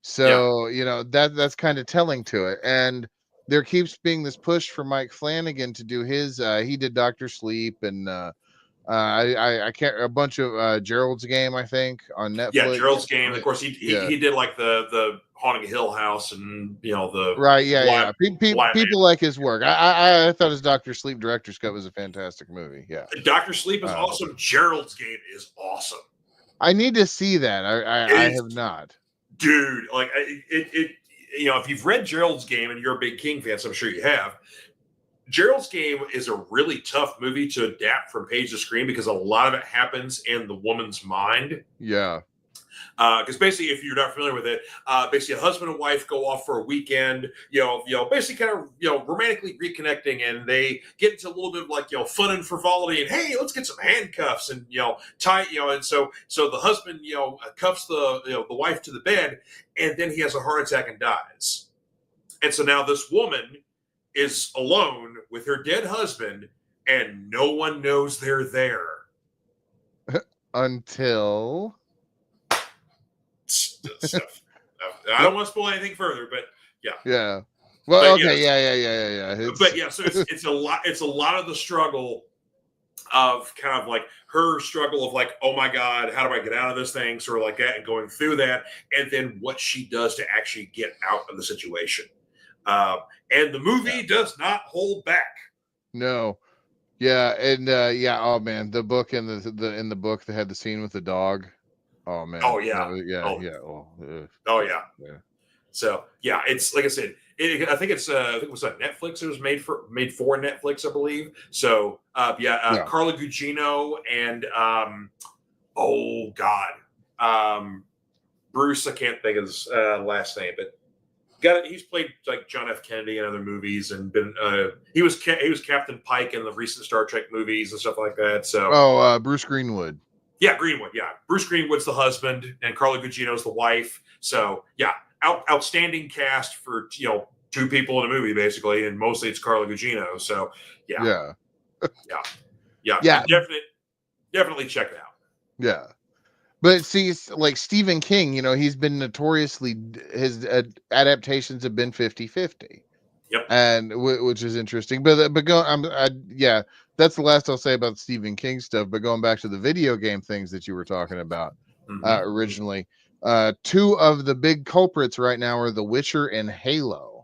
So that's kind of telling to it. And there keeps being this push for Mike Flanagan to do his. He did Doctor Sleep and I can't, a bunch of Gerald's Game, I think, on Netflix. Yeah, Gerald's Game. Of course, he did like the Haunting Hill House and the right. Yeah. People like his work. I thought his Doctor Sleep director's cut was a fantastic movie. Yeah, Doctor Sleep is awesome. Gerald's Game is awesome. I need to see that. I have not. Dude, like it if you've read Gerald's Game and you're a big King fan, so I'm sure you have. Gerald's Game is a really tough movie to adapt from page to screen because a lot of it happens in the woman's mind. Yeah. Because basically, if you're not familiar with it, basically a husband and wife go off for a weekend, basically kind of, romantically reconnecting, and they get into a little bit of like, fun and frivolity, and hey, let's get some handcuffs and, tie, and so the husband, cuffs the wife to the bed, and then he has a heart attack and dies. And so now this woman is alone with her dead husband, and no one knows they're there. Until... stuff. I don't want to spoil anything further, but yeah. Yeah. Well, but, okay. Yeah. But yeah, so it's a lot. It's a lot of the struggle of kind of like her struggle of like, oh my God, how do I get out of this thing? Sort of like that, and going through that, and then what she does to actually get out of the situation. And the movie does not hold back. No. Yeah, and oh man, the book in the book that had the scene with the dog. Oh man. Oh yeah. Oh yeah. So yeah, it's like I said. I think it was on Netflix. It was made for Netflix, I believe. So Carla Gugino and Bruce. I can't think of his last name, but he's played like John F. Kennedy in other movies, and been he was Captain Pike in the recent Star Trek movies and stuff like that. So Bruce Greenwood. Yeah, Greenwood. Yeah, Bruce Greenwood's the husband, and Carla Gugino's the wife. So yeah, outstanding cast for two people in a movie basically, and mostly it's Carla Gugino. So yeah. Definitely check it out. Yeah, but see, like Stephen King, he's been notoriously, his adaptations have been 50-50. Yep. And which is interesting, but that's the last I'll say about Stephen King stuff. But going back to the video game things that you were talking about originally, two of the big culprits right now are The Witcher and Halo.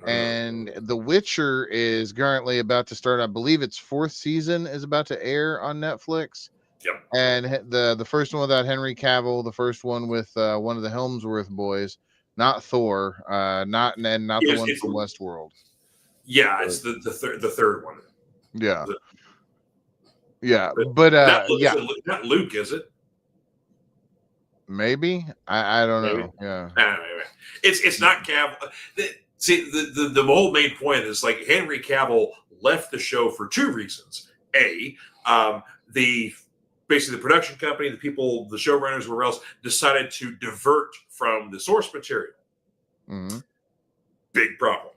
And The Witcher is currently about to start. I believe its 4th season is about to air on Netflix. Yep. And the first one without Henry Cavill, the first one with one of the Helmsworth boys. Not Thor, not the one from Westworld. Yeah, it's the third one. Yeah, but not Luke, is it? Maybe I don't know. Yeah, anyway, it's not Cavill. See, the whole main point is like Henry Cavill left the show for 2 reasons. Basically the production company, the people, the showrunners, where else decided to divert from the source material. Mm-hmm. Big problem.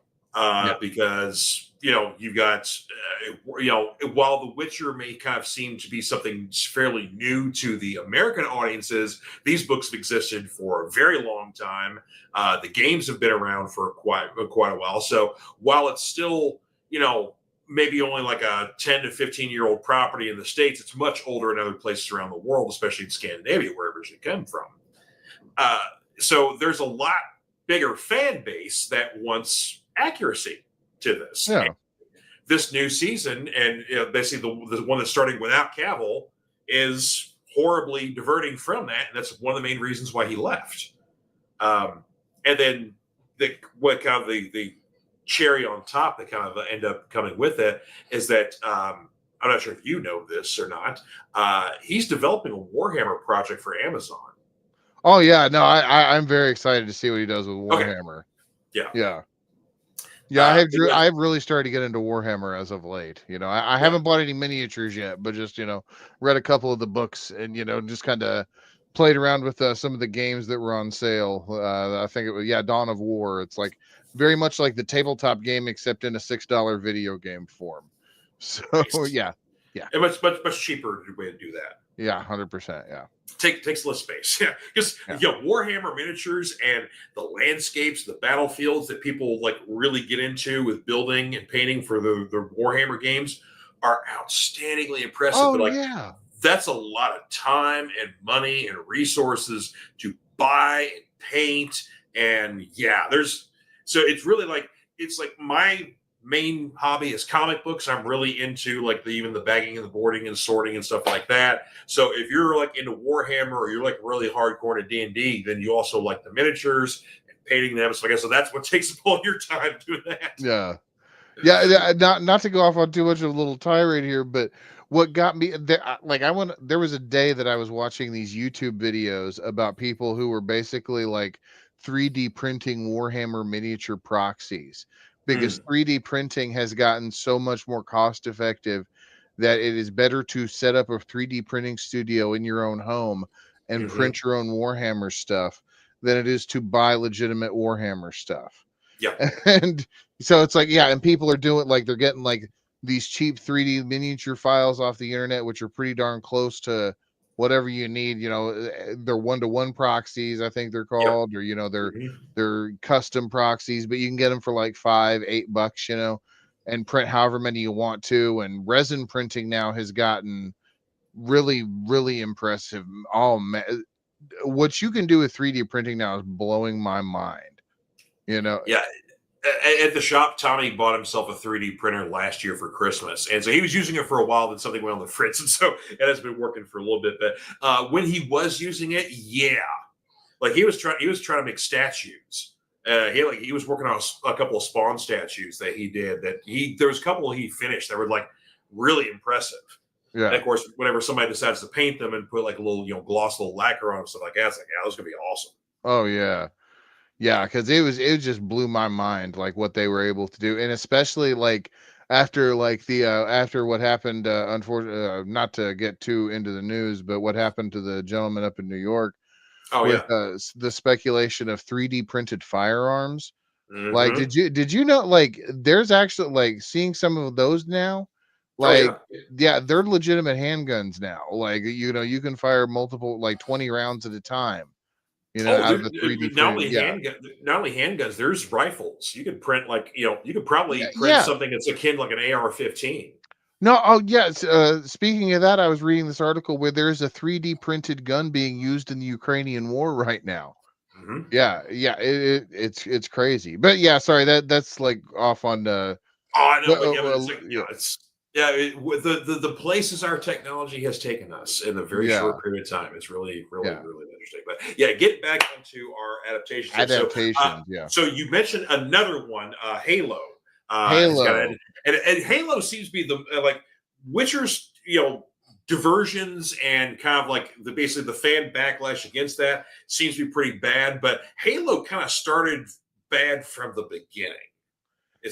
Because, you've got, while The Witcher may kind of seem to be something fairly new to the American audiences, these books have existed for a very long time. The games have been around for quite a while. So while it's still, maybe only like a 10 to 15-year-old property in the States. It's much older in other places around the world, especially in Scandinavia, where it originally came from. So there's a lot bigger fan base that wants accuracy to this. Yeah. And this new season, and basically the one that's starting without Cavill, is horribly diverting from that, and that's one of the main reasons why he left. And then what kind of the cherry on top that kind of end up coming with it is that I'm not sure if you know this or not. He's developing a Warhammer project for Amazon. Oh yeah, no, I'm very excited to see what he does with Warhammer. Okay. Yeah. I've really started to get into Warhammer as of late. I haven't bought any miniatures yet, but just read a couple of the books and just kind of played around with some of the games that were on sale. I think it was Dawn of War. It's like very much like the tabletop game, except in a $6 video game form. So Nice. yeah, and much cheaper way to do that. Yeah, 100%. Yeah. Takes less space. Yeah. Because Warhammer miniatures and the landscapes, the battlefields that people like really get into with building and painting for the Warhammer games are outstandingly impressive. Oh, but like yeah. that's a lot of time and money and resources to buy and paint. And so it's really like my main hobby is comic books. I'm really into like even the bagging and the boarding and sorting and stuff like that. So if you're like into Warhammer or you're like really hardcore into D&D, then you also like the miniatures and painting them. So I guess that's what takes up all your time doing that. Yeah. Not to go off on too much of a little tirade here, but what got me there, there was a day that I was watching these YouTube videos about people who were basically like 3D printing Warhammer miniature proxies, because 3D printing has gotten so much more cost effective that it is better to set up a 3D printing studio in your own home and print your own Warhammer stuff than it is to buy legitimate Warhammer stuff. Yeah. And so it's like, and people are doing like, they're getting like these cheap 3D miniature files off the internet, which are pretty darn close to whatever you need. They're 1-to-1 proxies, I think they're called, or they're custom proxies, but you can get them for like $5-8, and print however many you want to. And resin printing now has gotten really, really impressive. Oh man, what you can do with 3D printing now is blowing my mind. Yeah. At the shop, Tommy bought himself a 3D printer last year for Christmas, and so he was using it for a while. Then something went on the fritz, and so it has been working for a little bit. But when he was using it, like he was trying to make statues. He was working on a couple of Spawn statues that he did. There was a couple he finished that were like really impressive. Yeah. And of course, whenever somebody decides to paint them and put like a little gloss, little lacquer on them, stuff like that, it's like this is gonna be awesome. Oh yeah. Yeah, because it just blew my mind, like what they were able to do, and especially like after like the after what happened, unfortunately, not to get too into the news, but what happened to the gentleman up in New York with the speculation of 3D printed firearms. Like, did you know like there's actually like seeing some of those now, like they're legitimate handguns now. Like you can fire multiple like 20 rounds at a time. Out of the 3D not only handguns, there's rifles. You could print like you could probably print something that's akin like an AR-15. No, oh yes. Speaking of that, I was reading this article where there's a 3D printed gun being used in the Ukrainian war right now. Yeah, it's crazy. But yeah, sorry, that's like off on the. Oh, I know. The places our technology has taken us in a very short period of time, it's really interesting. But get back into our adaptations. So you mentioned another one, Halo. Halo, and Halo seems to be the like Witcher's, diversions and kind of like basically the fan backlash against that seems to be pretty bad. But Halo kind of started bad from the beginning.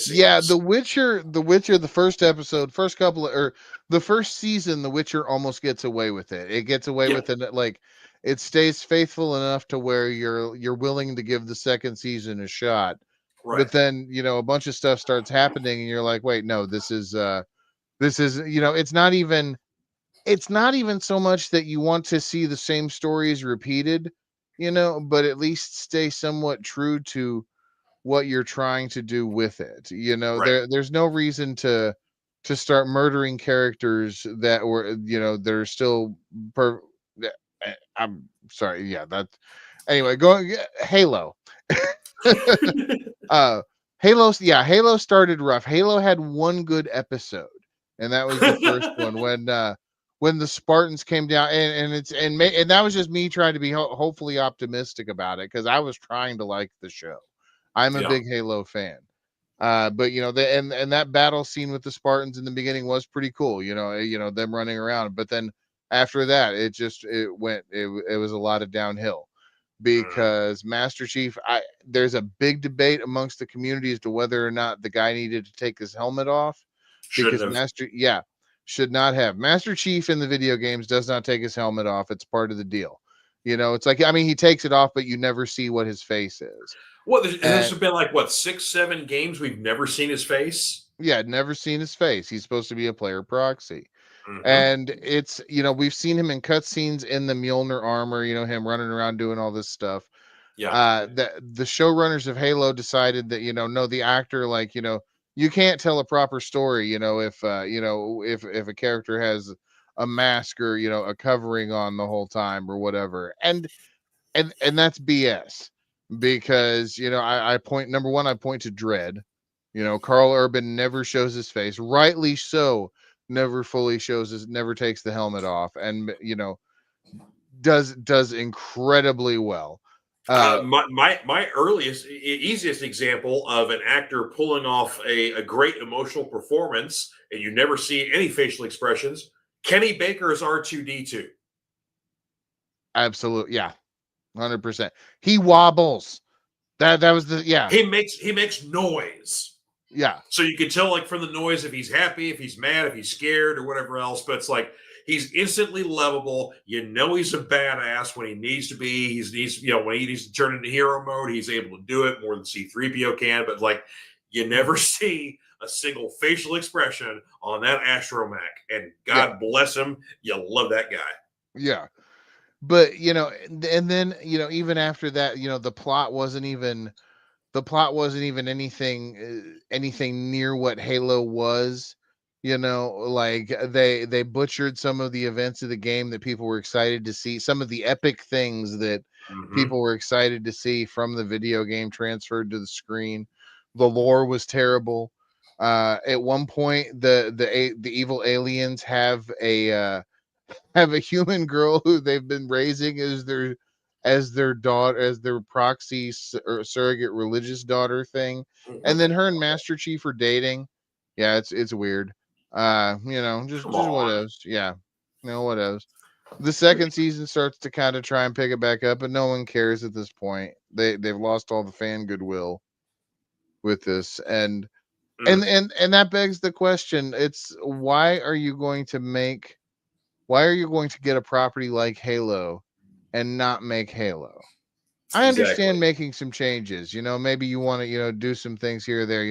Yeah, The Witcher, the first episode, the first season, The Witcher almost gets away with it. It gets away with it, like it stays faithful enough to where you're willing to give the second season a shot. Right. But then, a bunch of stuff starts happening and you're like, wait, no, this is it's not even so much that you want to see the same stories repeated, but at least stay somewhat true to what you're trying to do with it. There's no reason to to start murdering characters that were, they're still I'm sorry. Yeah, that's anyway. Going Halo. uh Halo started rough. Halo had one good episode, and that was the first one when the Spartans came down, and that was just me trying to be hopefully optimistic about it, because I was trying to like the show. I'm a Yeah. big Halo fan. But and that battle scene with the Spartans in the beginning was pretty cool, them running around. But then after that, it was a lot of downhill, because Master Chief, there's a big debate amongst the community as to whether or not the guy needed to take his helmet off, Shouldn't because have. should not have. Master Chief in the video games does not take his helmet off. It's part of the deal. It's like, I mean, he takes it off, but you never see what his face is. Well, there's And been like, what, 6, 7 games we've never seen his face? yeah, never seen his face. He's supposed to be a player proxy. Mm-hmm. And it's, we've seen him in cutscenes in the Mjolnir armor, him running around doing all this stuff. Yeah. The showrunners of Halo decided that, no, the actor, like, you can't tell a proper story, if a character has a mask or, a covering on the whole time or whatever. And that's BS, because, I point, number one, I point to Dread. Carl Urban never shows his face, rightly so, never takes the helmet off, and does incredibly well. My earliest, easiest example of an actor pulling off a great emotional performance, and you never see any facial expressions. Kenny Baker is R2D2. Absolutely, yeah, 100%. He wobbles. That was the He makes noise. Yeah. So you can tell, like, from the noise, if he's happy, if he's mad, if he's scared, or whatever else. But it's like he's instantly lovable. He's a badass when he needs to be. When he needs to turn into hero mode, he's able to do it more than C-3PO can. But like, you never see a single facial expression on that astromech. And God bless him, you love that guy. Yeah. But and then even after that, the plot wasn't even anything near what Halo was. Like, they butchered some of the events of the game that people were excited to see. Some of the epic things that people were excited to see from the video game transferred to the screen. The lore was terrible. At one point, the evil aliens have a human girl who they've been raising as their daughter, as their proxy or surrogate religious daughter thing, and then her and Master Chief are dating. Yeah, it's weird. Just what else? Yeah, what else? The second season starts to kind of try and pick it back up, but no one cares at this point. They've lost all the fan goodwill with this, and that begs the question. It's why are you going to get a property like Halo and not make Halo? I understand making some changes. Maybe you want to, do some things here or there.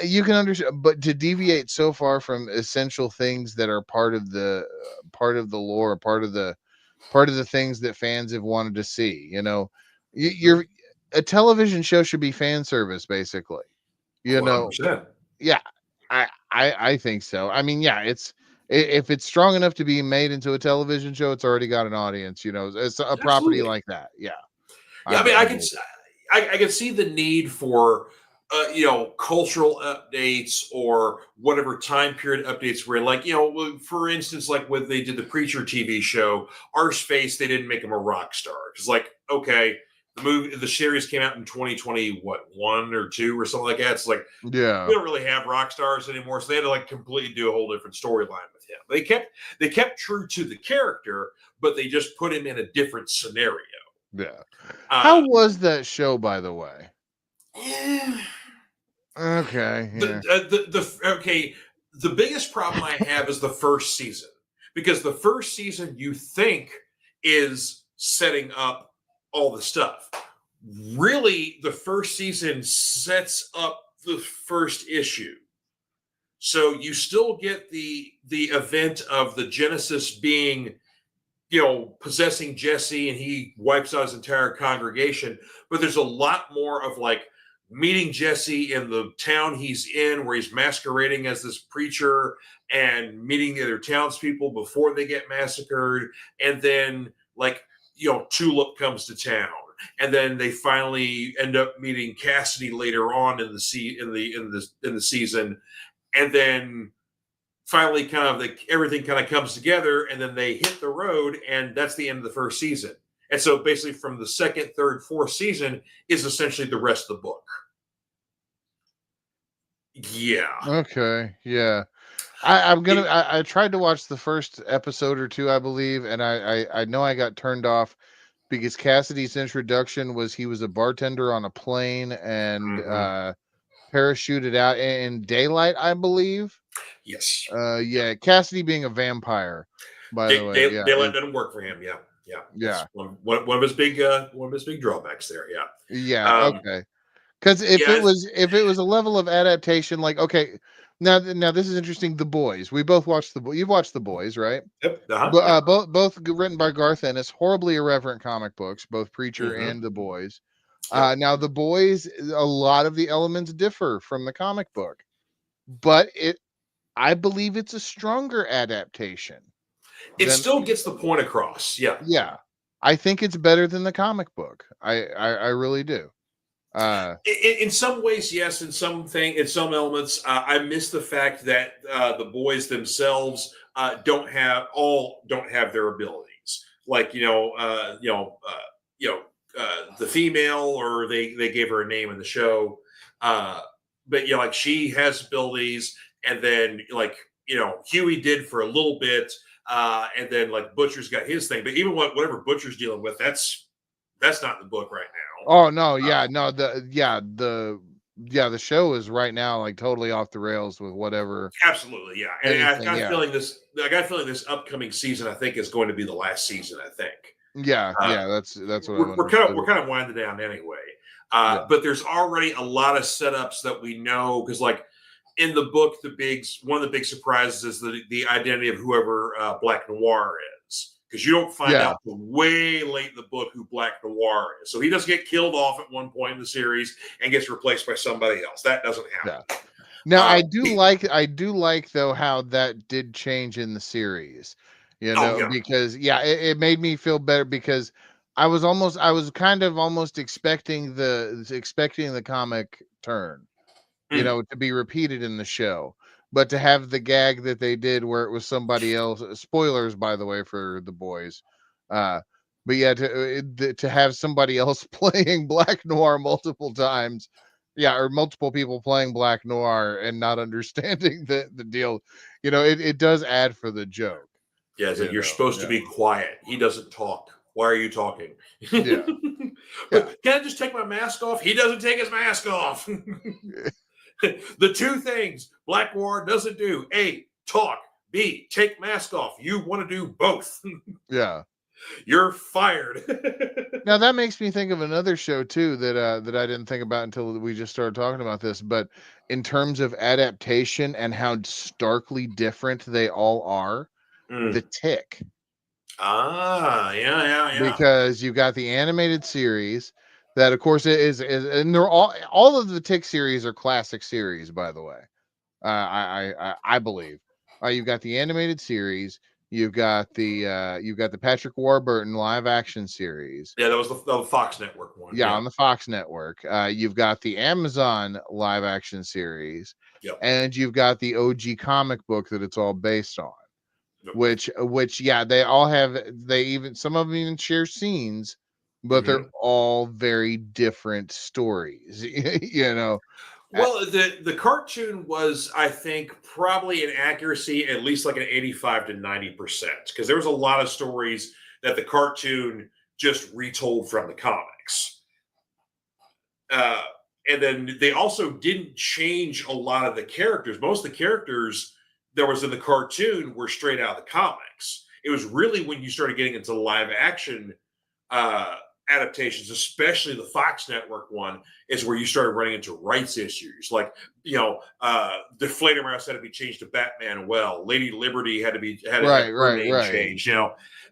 You can understand, but to deviate so far from essential things that are part of the lore, part of the things that fans have wanted to see. You're a television show should be fan service, basically. 100%. Yeah, I think so. I mean, yeah, if it's strong enough to be made into a television show, it's already got an audience. It's a property like that. Yeah. Yeah, I mean, I can see the need for cultural updates or whatever time period updates where, like, for instance, like when they did the Preacher TV show, Arseface, they didn't make him a rock star. It's like, okay, the series came out in 2020, what, 1 or 2 or something like that. It's like, yeah, we don't really have rock stars anymore, so they had to like completely do a whole different storyline with him. They kept true to the character, but they just put him in a different scenario. Yeah. How was that show, by the way? Okay. Yeah. The biggest problem I have is the first season, because the first season you think is setting up all the stuff. Really, the first season sets up the first issue. So you still get the event of the Genesis being, possessing Jesse, and he wipes out his entire congregation. But there's a lot more of like meeting Jesse in the town he's in, where he's masquerading as this preacher, and meeting the other townspeople before they get massacred, and then like Tulip comes to town, and then they finally end up meeting Cassidy later on in the season, and then finally kind of everything kind of comes together, and then they hit the road, and that's the end of the first season. And so basically from the second, third, fourth season is essentially the rest of the book. Yeah. Okay. Yeah. I tried to watch the first episode or two, I believe, and I know I got turned off because Cassidy's introduction was he was a bartender on a plane and parachuted out in daylight, I believe. Yes. Yeah, Cassidy being a vampire, by the way. Yeah, daylight doesn't work for him. Yeah. Yeah. One of his big drawbacks there. Yeah. Yeah. Okay. Because if it was a level of adaptation, like, okay, now this is interesting. The Boys, we both watched you've watched The Boys, right? Yep. But both written by Garth Ennis, horribly irreverent comic books, both Preacher and The Boys. Now The Boys, a lot of the elements differ from the comic book, but I believe it's a stronger adaptation. It still gets the point across. Yeah. Yeah. I think it's better than the comic book. I really do. In some ways, yes. In some elements, I miss the fact that the boys themselves don't have their abilities. Like the female, or they gave her a name in the show, but like she has abilities, and then Huey did for a little bit, and then like Butcher's got his thing. But even whatever Butcher's dealing with, that's not in the book right now. Oh no, yeah, no, the show is right now like totally off the rails with whatever. Absolutely, yeah. And I got a feeling this upcoming season, I think, is going to be the last season. I think. Yeah, that's what we're kind of winding down anyway. But there's already a lot of setups that we know, because like in the book, one of the big surprises is the identity of whoever Black Noir is. Because you don't find out till way late in the book who Black Noir is. So he doesn't get killed off at one point in the series and gets replaced by somebody else. That doesn't happen. Yeah. Now I do like though how that did change in the series. Because it made me feel better, because I was kind of almost expecting the comic turn, to be repeated in the show. But to have the gag that they did where it was somebody else, spoilers, by the way, for The Boys. But yeah, to have somebody else playing Black Noir multiple times, or multiple people playing Black Noir and not understanding the deal, it does add for the joke. Yeah, so you're supposed to be quiet. He doesn't talk. Why are you talking? Yeah. But can I just take my mask off? He doesn't take his mask off. The two things Black Noir doesn't do: A, talk; B, take mask off. You want to do both. Yeah. You're fired. Now that makes me think of another show too that I didn't think about until we just started talking about this. But in terms of adaptation and how starkly different they all are, The Tick. Yeah. Because you got the animated series that, of course, is and they're all of the Tick series are classic series, by the way. I believe. You've got the animated series. You've got the Patrick Warburton live action series. Yeah, that was the Fox Network one. Yeah, on the Fox Network. You've got the Amazon live action series. Yep. And you've got the OG comic book that it's all based on. Which they all have, some of them even share scenes, but they're all very different stories. Well, the cartoon was, I think, probably an accuracy at least like an 85 to 90%, because there was a lot of stories that the cartoon just retold from the comics. And then they also didn't change a lot of the characters. Most of the characters that was in the cartoon were straight out of the comics. It was really when you started getting into live action adaptations, especially the Fox Network one, is where you started running into rights issues. Like, Deflator Mouse had to be changed to Batman. Well, Lady Liberty had to have her name changed.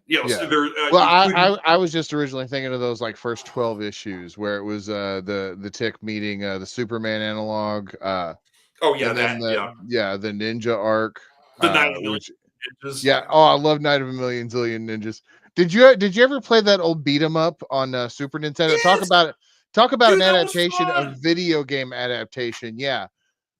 Yeah. So there, Well, I was just originally thinking of those like first 12 issues where it was the Tick meeting the Superman analog. And then the Ninja arc. the 9 million Which ninjas. yeah, oh, I love Night of a Million Zillion Ninjas. Did you ever play that old beat 'em up on Super Nintendo? Yes! Talk about Dude, an that was adaptation, a fun! video game adaptation. Yeah.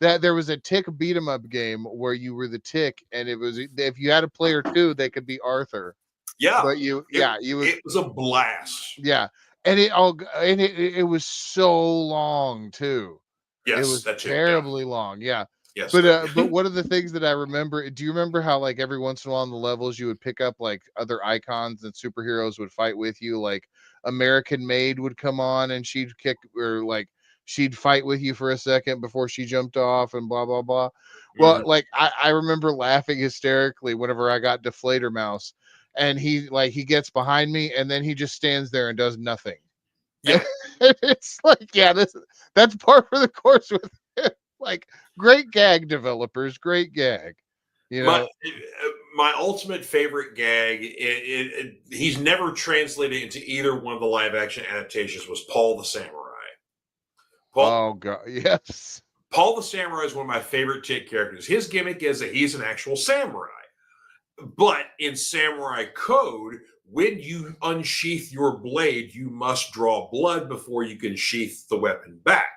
That there was a Tick beat 'em up game where you were the Tick, and it was if you had a player 2, they could be Arthur. Yeah, But you it was a blast. yeah, and it was so long too. It Yes, was that too. Yeah. terribly long. Yeah. Yes. But one of the things that I remember, do you remember how like every once in a while on the levels you would pick up like other icons and superheroes would fight with you? Like American Maid would come on and she'd kick or like she'd fight with you for a second before she jumped off and blah blah blah. Well, Mhm. like I remember laughing hysterically whenever I got Deflator Mouse and he gets behind me and then he just stands there and does nothing. Yeah. And it's like, yeah, that's par for the course with it. Like great gag developers, great gag. You My know, my ultimate favorite gag, he's never translated into either one of the live action adaptations, was Paul the Samurai. Paul, oh god, yes. Paul the Samurai is one of my favorite Tick characters. His gimmick is that he's an actual samurai. But in samurai code, when you unsheath your blade, you must draw blood before you can sheath the weapon back.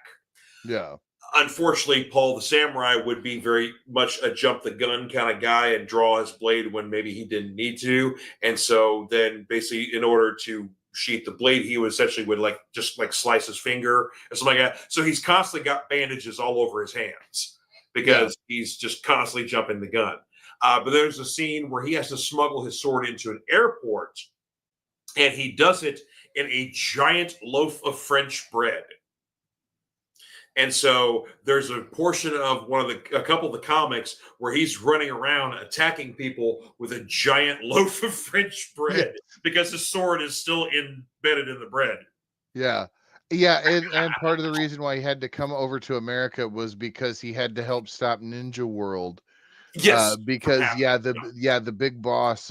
Yeah. Unfortunately, Paul the Samurai would be very much a jump the gun kind of guy and draw his blade when maybe he didn't need to. And so then basically in order to sheath the blade, he would essentially just slice his finger or something like that. So he's constantly got bandages all over his hands because he's just constantly jumping the gun. But there's a scene where he has to smuggle his sword into an airport, and he does it in a giant loaf of French bread. And so there's a portion of a couple of the comics where he's running around attacking people with a giant loaf of French bread because the sword is still embedded in the bread. Yeah. Yeah, and part of the reason why he had to come over to America was because he had to help stop Ninja World. Yes, Because the big boss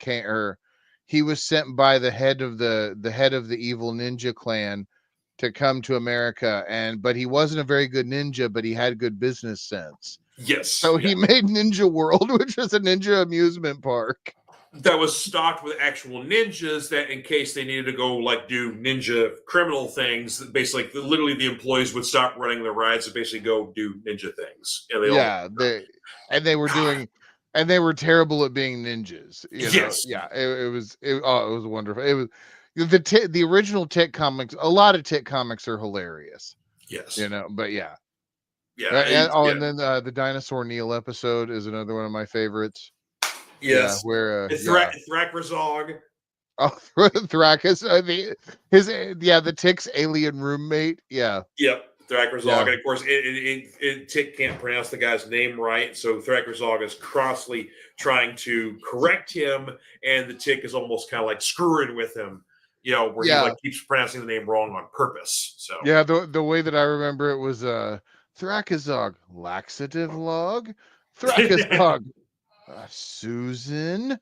can't or he was sent by the head of the evil ninja clan to come to America but he wasn't a very good ninja, but he had good business sense. yes. So he made Ninja World, which is a ninja amusement park that was stocked with actual ninjas that in case they needed to go do ninja criminal things, basically literally the employees would stop running their rides and basically go do ninja things. And they were terrible at being ninjas. Yes. It was wonderful. It was the original Tick comics. A lot of Tick comics are hilarious. Yes. But yeah. And then the Dinosaur Neil episode is another one of my favorites. Yes. Yeah, where Thrakrazog. Oh, Thrakus, the Tick's alien roommate. Yeah. Yep. Thrakrazog, and of course, Tick can't pronounce the guy's name right, so Thrakrazog is constantly trying to correct him, and the Tick is almost kind of screwing with him, where he keeps pronouncing the name wrong on purpose. So yeah, the way that I remember it was Thrakazog, laxative log, Thrakazog, Susan,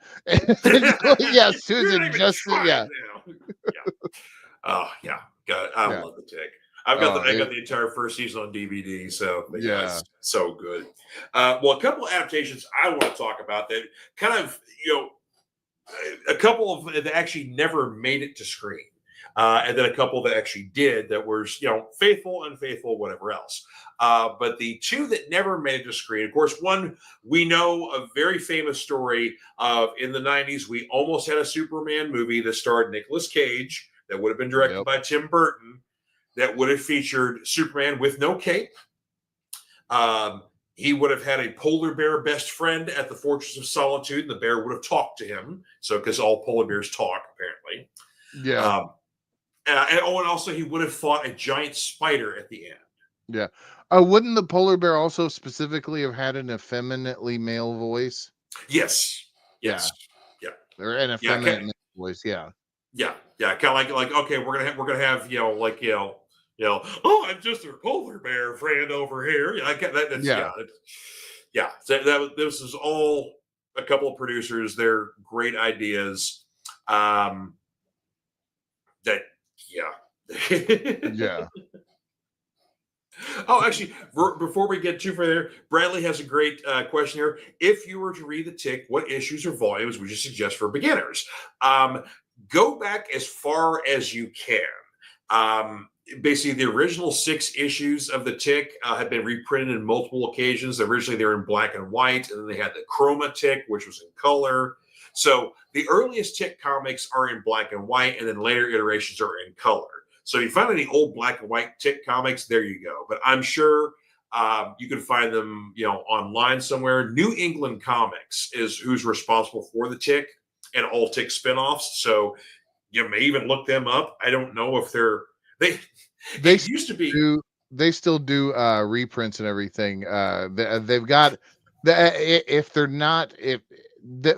Susan, just yeah. Oh yeah, God, I love the Tick. I got the entire first season on DVD, so it's so good. Well, a couple of adaptations I want to talk about that kind of a couple of that actually never made it to screen, and then a couple that actually did that were faithful, unfaithful, whatever else. But the two that never made it to screen, of course, one we know a very famous story of in the '90s. We almost had a Superman movie that starred Nicolas Cage that would have been directed by Tim Burton. That would have featured Superman with no cape. He would have had a polar bear best friend at the Fortress of Solitude, and the bear would have talked to him. So, because all polar bears talk, apparently. Yeah. And also he would have fought a giant spider at the end. Yeah. Wouldn't the polar bear also specifically have had an effeminately male voice? Yes. Or an effeminate male voice. Yeah. Yeah. Yeah, kind of like okay, we're gonna have oh, I'm just a polar bear friend over here. Yeah, I get that. That's Yeah, yeah. So this is all a couple of producers. They're great ideas. That yeah. yeah. Oh, actually, before we get too further, Bradley has a great question here. If you were to read the Tick, what issues or volumes would you suggest for beginners? Um, Go back as far as you can. Basically, the original 6 issues of the Tick have been reprinted in multiple occasions. Originally, they were in black and white, and then they had the Chroma Tick, which was in color. So the earliest Tick comics are in black and white, and then later iterations are in color. So you find any old black and white Tick comics, there you go. But I'm sure you can find them, online somewhere. New England Comics is who's responsible for the Tick and all Tick spinoffs. So you may even look them up. I don't know if they. They It used to be. they still do reprints and everything. They've got if they're not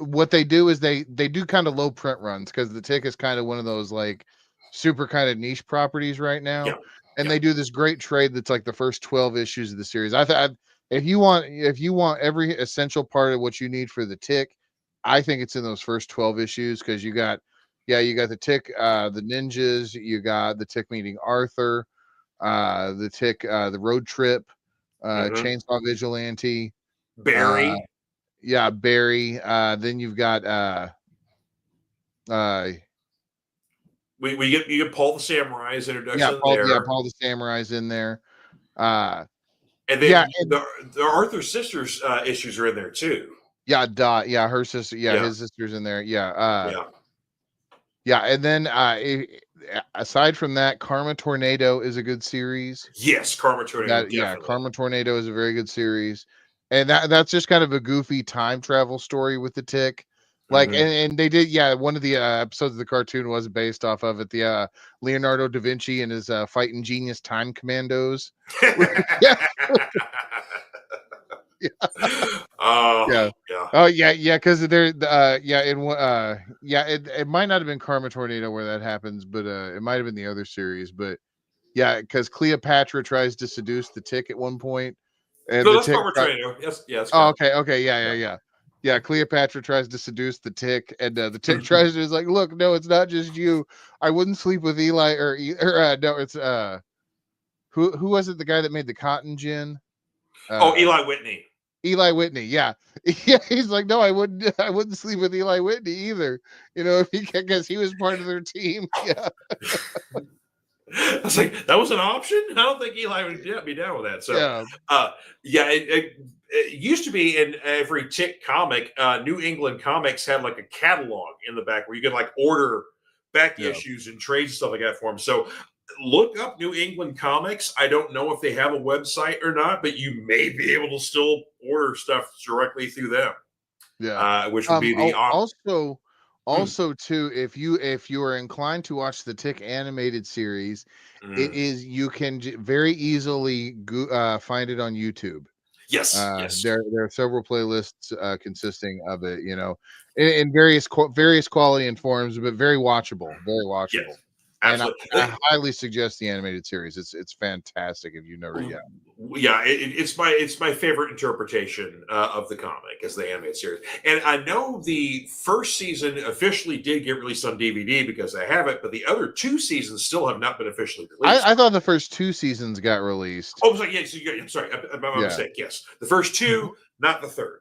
what they do is they do kind of low print runs because the Tick is kind of one of those like super kind of niche properties right now, Yeah, and yeah. they do this great trade that's like the first 12 issues of the series. I thought if you want every essential part of what you need for the Tick, I think it's in those first 12 issues because you got the Tick, the ninjas, you got the Tick meeting Arthur, the Tick, the road trip, Hmm. Chainsaw Vigilante, uh, Barry. yeah, Barry. Then you've got uh, We get you get Paul the Samurai's introduction there, Paul the Samurai's in there. Uh, and yeah, then the Arthur sisters issues are in there too. Dot, her sister, Yeah, his sister's in there. yeah. And then aside from that, Karma Tornado is a good series. Yes, Karma Tornado, definitely. Karma Tornado is a very good series, and that's just kind of a goofy time travel story with the Tick. Like, Hmm. and they did, one of the episodes of the cartoon was based off of it. The Leonardo da Vinci and his fighting genius time commandos. Yeah, Oh, yeah. yeah. Oh yeah, because they're it might not have been Karma Tornado where that happens, but it might have been the other series. But yeah, because Cleopatra tries to seduce the Tick at one point, and No, the that's Tick Karma Tornado. Yes, yeah, that's Oh, Karma. okay, Yeah. yeah. Cleopatra tries to seduce the Tick, and the Tick tries to is like, look, no, it's not just you. I wouldn't sleep with Eli no, it's who was it? The guy that made the cotton gin? Oh, Uh, Eli Whitney. Eli Whitney. Yeah, yeah. He's like, no, I wouldn't sleep with Eli Whitney either. Because he was part of their team. Yeah, I was like, that was an option. I don't think Eli would be down with that. So, yeah, yeah, it used to be in every Tick comic. New England Comics had like a catalog in the back where you could like order back yeah. issues and trades and stuff like that for them. So, look up New England Comics. I don't know if they have a website or not, but you may be able to still order stuff directly through them, Yeah. which would be the Also, hmm, too, if you are inclined to watch the Tick animated series, hmm. you can very easily find it on YouTube. Yes, yes, There are several playlists consisting of it, in various quality and forms, but very watchable, very watchable. yes, And absolutely. I highly suggest the animated series. It's fantastic if you've never yet. Yeah, it's my favorite interpretation of the comic as the animated series. And I know the first season officially did get released on DVD because I have it, but the other 2 seasons still have not been officially released. I thought the first 2 seasons got released. Oh, I'm sorry. Yeah, so I'm sorry. My Yeah. mistake. Yes, the first 2, not the third.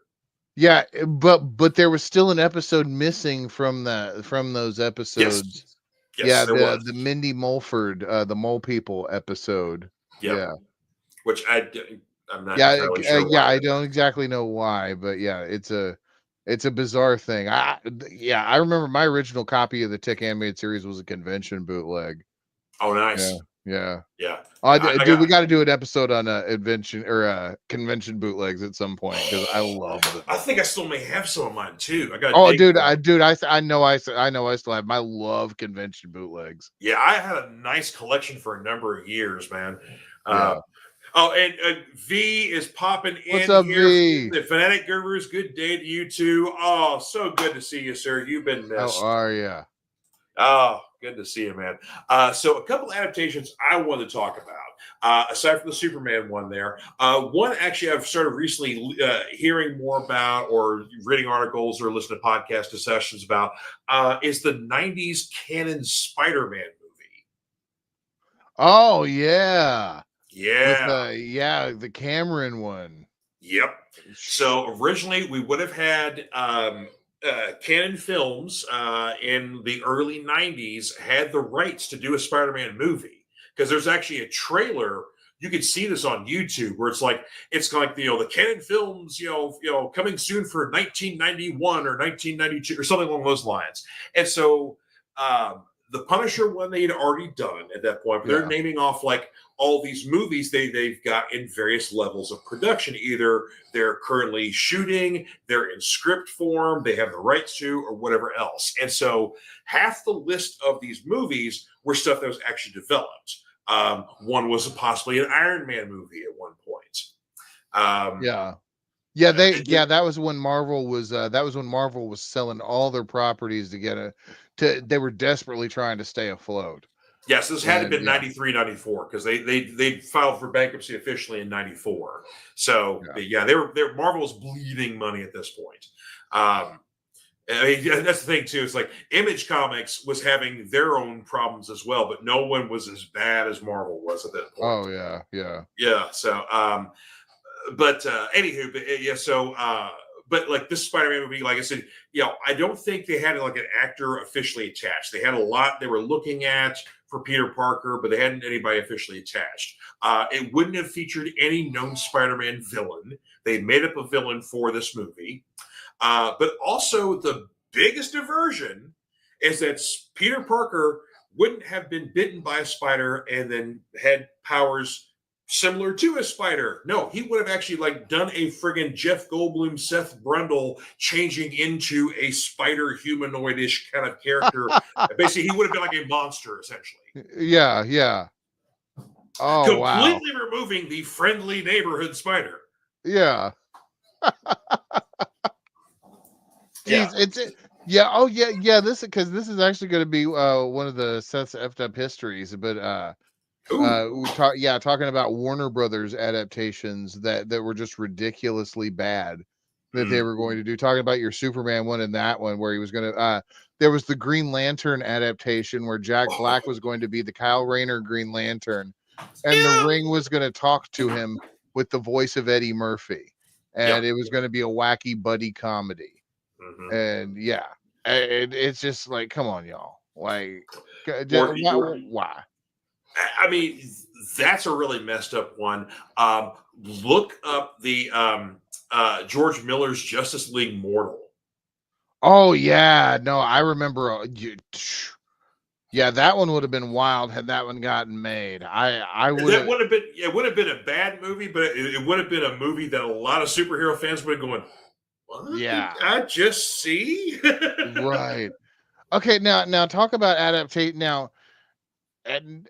Yeah, but there was still an episode missing from those Yes, episodes. yes, Yeah, there was. the Mindy Mulford, the Mole People episode. Yep. Yeah. Which I'm not entirely sure Yeah, why I that. don't exactly know why, but yeah, it's a bizarre thing. I remember my original copy of the Tick animated series was a convention bootleg. Oh, Yeah. nice. Yeah. Yeah, I Dude, got. we got to do an episode on invention or convention bootlegs at some point because I love I them. think I still may have some of mine too. I got to Oh, dig dude, for 'em. I know I still have. I love convention bootlegs. Yeah, I had a nice collection for a number of years, man. Uh, Yeah. oh, and V is popping What's in up, here. V? The Fanatic Gurus, good day to you too. Oh, so good to see you, sir. You've been How missed. are ya? Oh, Good to see you, man. So a couple adaptations I wanted to talk about. Aside from the Superman one there, one actually I've started recently hearing more about or reading articles or listening to podcast sessions about is the 90s canon Spider-Man movie. Oh yeah. With Yeah. the Cameron one. Yep. So originally we would have had Canon Films in the early 90s had the rights to do a Spider-Man movie because there's actually a trailer. You can see this on YouTube where it's like the Canon Films coming soon for 1991 or 1992 or something along those lines. And so the Punisher one they'd already done at that point, but they're naming off like all these movies they've got in various levels of production. Either they're currently shooting, they're in script form, they have the rights to, or whatever else. And so half the list of these movies were stuff that was actually developed. One was possibly an Iron Man movie at one point. That was when Marvel was selling all their properties they were desperately trying to stay afloat. Yes, this had to have been 93, 94 because they filed for bankruptcy officially in 94. So Marvel was bleeding money at this point. I mean, that's the thing too. It's like Image Comics was having their own problems as well, but no one was as bad as Marvel was at that point. Oh yeah. So, but like this Spider-Man movie, like I said, I don't think they had like an actor officially attached. They had a lot they were looking at for Peter Parker, but they hadn't anybody officially attached. It wouldn't have featured any known Spider-Man villain. They made up a villain for this movie. But also the biggest diversion is that Peter Parker wouldn't have been bitten by a spider and then had powers similar to a spider. No, he would have actually like done a friggin' Jeff Goldblum, Seth Brundle changing into a spider humanoidish kind of character. Basically, he would have been like a monster essentially. Yeah. Oh, completely removing the friendly neighborhood spider. Yeah. Jeez, this is actually going to be one of the Seth's effed up histories, but talking about Warner Brothers adaptations that were just ridiculously bad that they were going to do. Talking about your Superman one and that one where he was going to there was the Green Lantern adaptation where Jack Black was going to be the Kyle Rayner Green Lantern, and the Ring was going to talk to him with the voice of Eddie Murphy, and it was going to be a wacky buddy comedy. And it's just like, come on, y'all, like, why? I mean, that's a really messed up one. Look up the George Miller's Justice League Mortal. Oh yeah, no, I remember. That one would have been wild had that one gotten made. I would. That would have been. It would have been a bad movie, but it would have been a movie that a lot of superhero fans would have been going, "What did I just see?" Right. Okay. Now talk about adaptation. Now,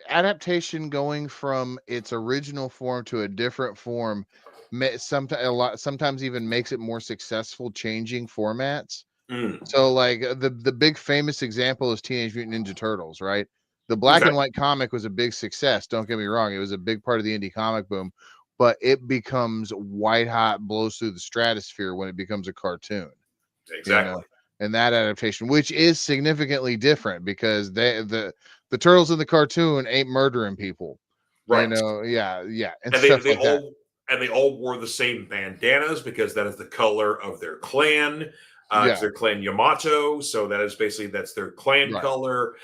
adaptation going from its original form to a different form, sometimes even makes it more successful changing formats. So like the big famous example is Teenage Mutant Ninja Turtles, right? The black and white comic was a big success. Don't get me wrong. It was a big part of the indie comic boom, but it becomes white hot, blows through the stratosphere when it becomes a cartoon. Exactly. And that adaptation, which is significantly different because the turtles in the cartoon ain't murdering people. Right. And stuff like that. And they all wore the same bandanas because that is the color of their clan. Their clan Yamato, so that's their clan color.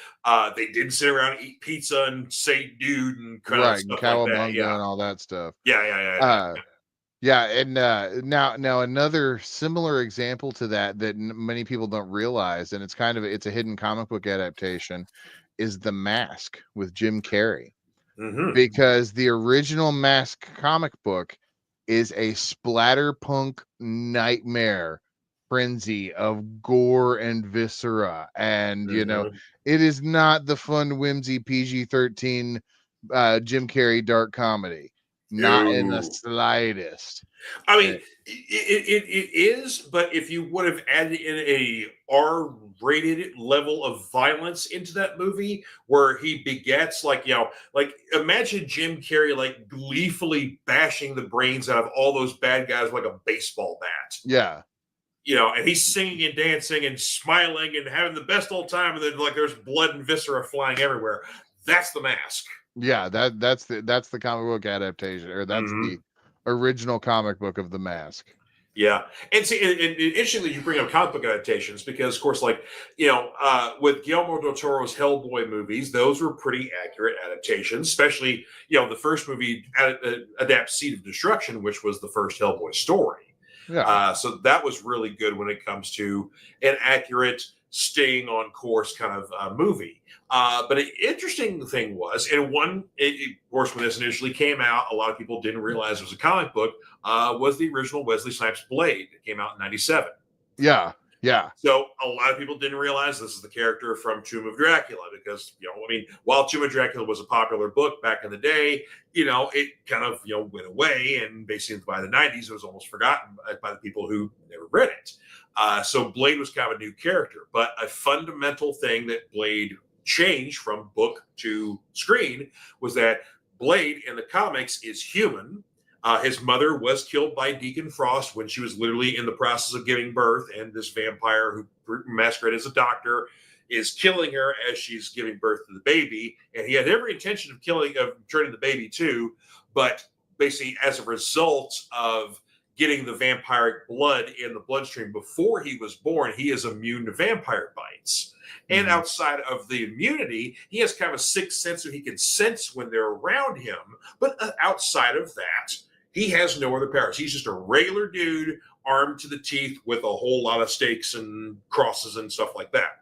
They didn't sit around and eat pizza and say dude and kind of stuff like that. And all that stuff. And now another similar example to that many people don't realize, and it's a hidden comic book adaptation, is The Mask with Jim Carrey. Because the original Mask comic book is a splatterpunk nightmare frenzy of gore and viscera, and it is not the fun whimsy PG-13 Jim Carrey dark comedy. Not in the No. slightest. I mean, it is, but if you would have added in a R-rated level of violence into that movie, where he begets, like, like imagine Jim Carrey like gleefully bashing the brains out of all those bad guys like a baseball bat. Yeah. And he's singing and dancing and smiling and having the best old time, and then like there's blood and viscera flying everywhere. That's The Mask. Yeah, that's the comic book adaptation, or that's the original comic book of The Mask. Yeah, and see, and interestingly, you bring up comic book adaptations because, of course, like with Guillermo del Toro's Hellboy movies, those were pretty accurate adaptations. Especially, the first movie adapts Seed of Destruction, which was the first Hellboy story. Yeah. So that was really good when it comes to an accurate, staying on course kind of movie. But an interesting thing was, and of course, when this initially came out, a lot of people didn't realize it was a comic book, was the original Wesley Snipes Blade. It came out in 97. Yeah. Yeah. So a lot of people didn't realize this is the character from Tomb of Dracula because, while Tomb of Dracula was a popular book back in the day, it kind of, went away. And basically by the 90s, it was almost forgotten by the people who never read it. So Blade was kind of a new character. But a fundamental thing that Blade changed from book to screen was that Blade in the comics is human. His mother was killed by Deacon Frost when she was literally in the process of giving birth, and this vampire who masqueraded as a doctor is killing her as she's giving birth to the baby. And he had every intention of turning the baby too, but basically as a result of getting the vampiric blood in the bloodstream before he was born, he is immune to vampire bites. And outside of the immunity, he has kind of a sixth sense, so he can sense when they're around him. But outside of that, he has no other powers. He's just a regular dude armed to the teeth with a whole lot of stakes and crosses and stuff like that.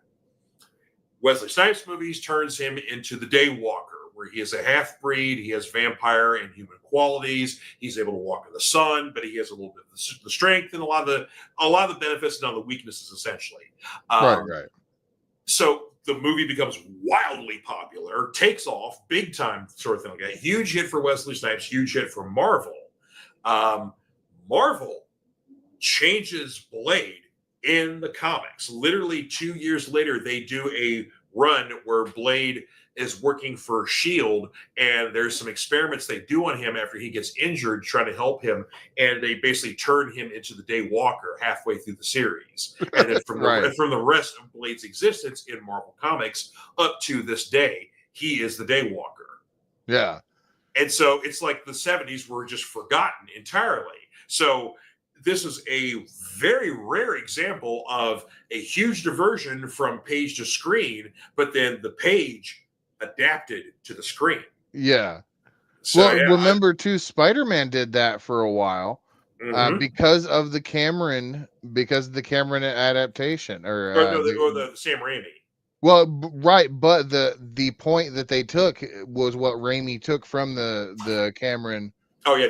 Wesley Snipes movies turns him into the Daywalker, where he is a half-breed. He has vampire and human qualities. He's able to walk in the sun, but he has a little bit of the strength and a lot of the benefits and all the weaknesses, essentially. Right. So the movie becomes wildly popular, takes off, big time sort of thing. Like a huge hit for Wesley Snipes, huge hit for Marvel. Marvel changes Blade in the comics. Literally 2 years later, they do a run where Blade is working for S.H.I.E.L.D. and there's some experiments they do on him after he gets injured trying to help him, and they basically turn him into the Daywalker halfway through the series. And then from the rest of Blade's existence in Marvel Comics up to this day, he is the Daywalker. Yeah. And so it's like the 70s were just forgotten entirely. So this is a very rare example of a huge diversion from page to screen, but then the page adapted to the screen. Yeah. So, remember too, Spider-Man did that for a while because of the Cameron adaptation, or the Sam Raimi. Well, right, but the point that they took was what Raimi took from the Cameron. Oh yeah,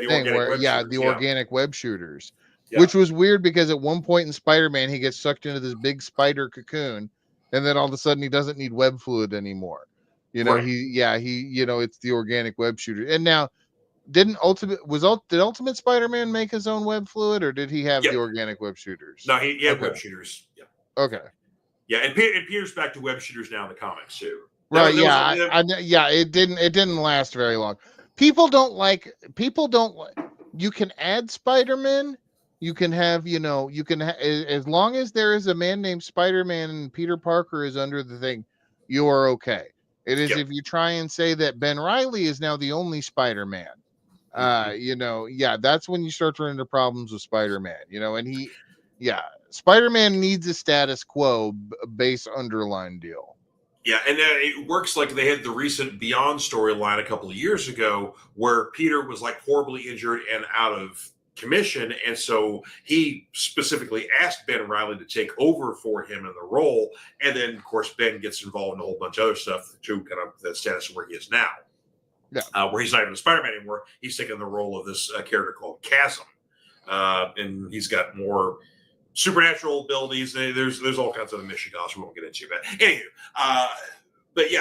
the organic web shooters, which was weird because at one point in Spider-Man he gets sucked into this big spider cocoon, and then all of a sudden he doesn't need web fluid anymore. It's the organic web shooter. And now, did Ultimate Spider-Man make his own web fluid, or did he have the organic web shooters? No, he had web shooters. Yeah. Okay. Yeah, and Peter's back to web shooters now in the comics too. Right. It didn't last very long. People don't like. You can add Spider-Man. You can have, as long as there is a man named Spider-Man and Peter Parker is under the thing, you are okay. It is if you try and say that Ben Reilly is now the only Spider-Man, that's when you start to run into problems with Spider-Man, Spider-Man needs a status quo base underline deal. Yeah, and it works like they had the recent Beyond storyline a couple of years ago where Peter was like horribly injured and out of commission, and so he specifically asked Ben Reilly to take over for him in the role, and then of course Ben gets involved in a whole bunch of other stuff to kind of the status of where he is now. Where he's not even a Spider-Man anymore. He's taking the role of this character called Chasm, and he's got more supernatural abilities. There's all kinds of mishigas we won't get into, but anywho,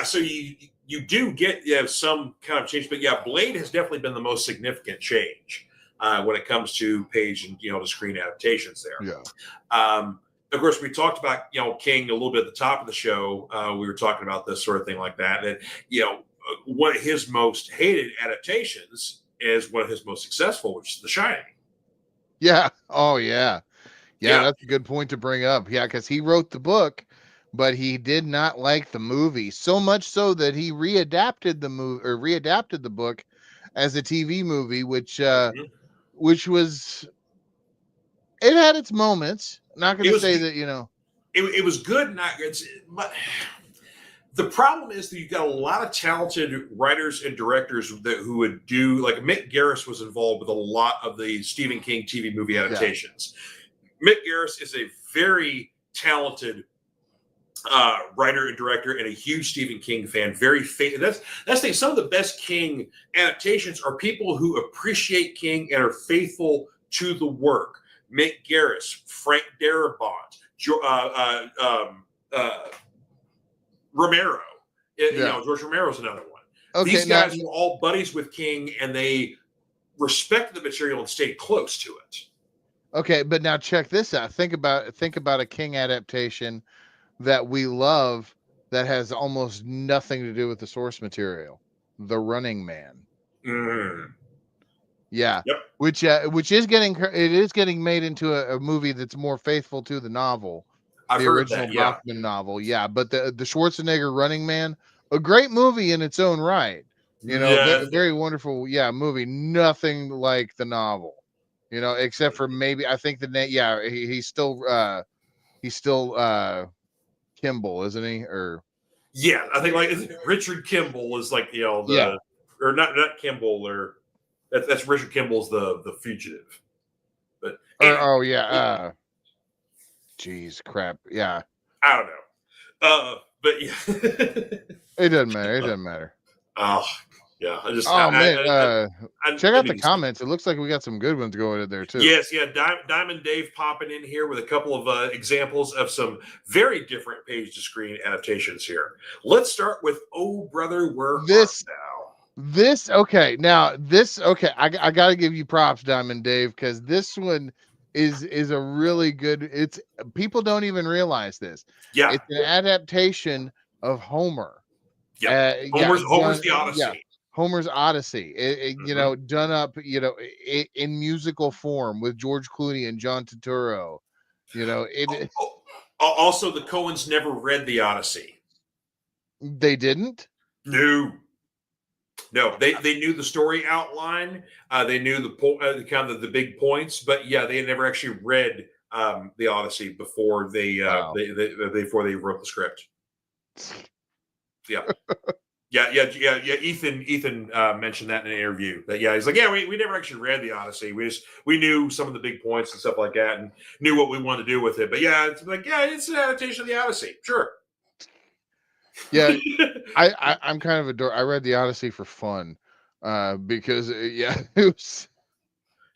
so you do get some kind of change, but yeah, Blade has definitely been the most significant change when it comes to page and to screen adaptations there. Yeah. Of course, we talked about King a little bit at the top of the show. We were talking about this sort of thing like that. And one of his most hated adaptations is one of his most successful, which is The Shining. Yeah. Oh yeah. Yeah. That's a good point to bring up. Yeah, because he wrote the book, but he did not like the movie so much so that he readapted the book as a TV movie, which was, it had its moments. Not going to say that it was good. But the problem is that you've got a lot of talented writers and directors who would do, like Mick Garris was involved with a lot of the Stephen King TV movie adaptations. Yeah. Mick Garris is a very talented writer and director and a huge Stephen King fan. Very that's the thing. Some of the best King adaptations are people who appreciate King and are faithful to the work. Mick Garris, Frank Darabont, Romero. George Romero's another one. Okay, these guys were all buddies with King, and they respected the material and stayed close to it. Okay, but now check this out. Think about a King adaptation that we love that has almost nothing to do with the source material. The Running Man. Mm. Yeah. Yep. Which is getting made into a movie that's more faithful to the novel. I've the original Bachman novel. Yeah, but the Schwarzenegger Running Man, a great movie in its own right. Very wonderful, movie. Nothing like the novel. Except for maybe I think he's still Kimball, isn't he? Or I think Richard Kimball is like or not Kimball, or that's Richard Kimball's the fugitive. But geez, crap. Yeah. I don't know. But yeah. It doesn't matter. Oh, yeah. Check out the comments. It looks like we got some good ones going in there too. Yes, yeah. Diamond Dave popping in here with a couple of examples of some very different page to screen adaptations here. Let's start with Oh Brother, Where Art Thou? I got to give you props, Diamond Dave, because this one is a really good. People don't even realize this. Yeah, it's an adaptation of Homer. Yeah, Homer's the Odyssey. Yeah, Homer's Odyssey. Done up, in musical form with George Clooney and John Turturro. Also, the Coens never read the Odyssey. They didn't? No, they knew the story outline. They knew the kind of the big points, but they had never actually read the Odyssey before they before they wrote the script. Yeah. Ethan mentioned that in an interview. That he's like, we never actually read the Odyssey. We knew some of the big points and stuff like that, and knew what we wanted to do with it. But it's like, it's an adaptation of the Odyssey, sure. Yeah, I'm kind of I read the Odyssey for fun, because it was.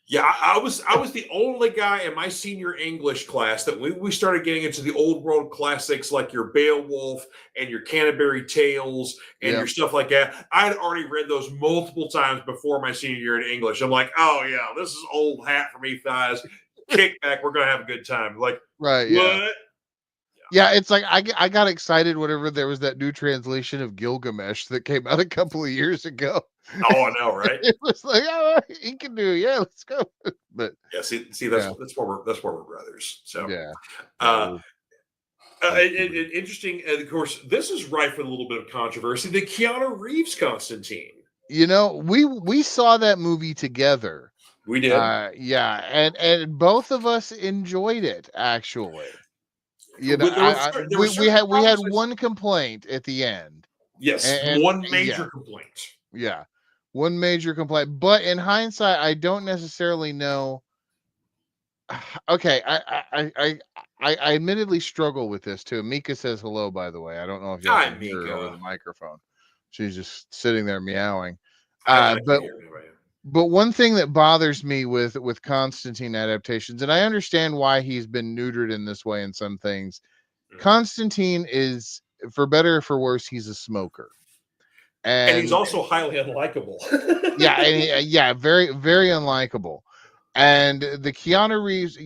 Yeah, I was the only guy in my senior English class that we started getting into the old world classics like your Beowulf and your Canterbury Tales and your stuff like that. I had already read those multiple times before my senior year in English. I'm like, oh yeah, this is old hat for me, guys. Kick back, we're gonna have a good time. Like, right? What? Yeah, it's like I got excited whenever there was that new translation of Gilgamesh that came out a couple of years ago. Oh, I know, right? It was like, oh, he can do, let's go. But see, that's where we're brothers. So interesting. And of course, this is rife with a little bit of controversy. The Keanu Reeves Constantine. We saw that movie together. We did. And both of us enjoyed it, actually. We had one complaint at the end. Yes, one major complaint. Yeah, one major complaint. But in hindsight, I don't necessarily know. Okay, I admittedly struggle with this too. Mika says hello, by the way. I don't know if you can hear her over the microphone. She's just sitting there meowing. But one thing that bothers me with Constantine adaptations, and I understand why he's been neutered in this way in some things. Constantine is, for better or for worse, he's a smoker. And he's And also highly unlikable. very, very unlikable. And the Keanu Reeves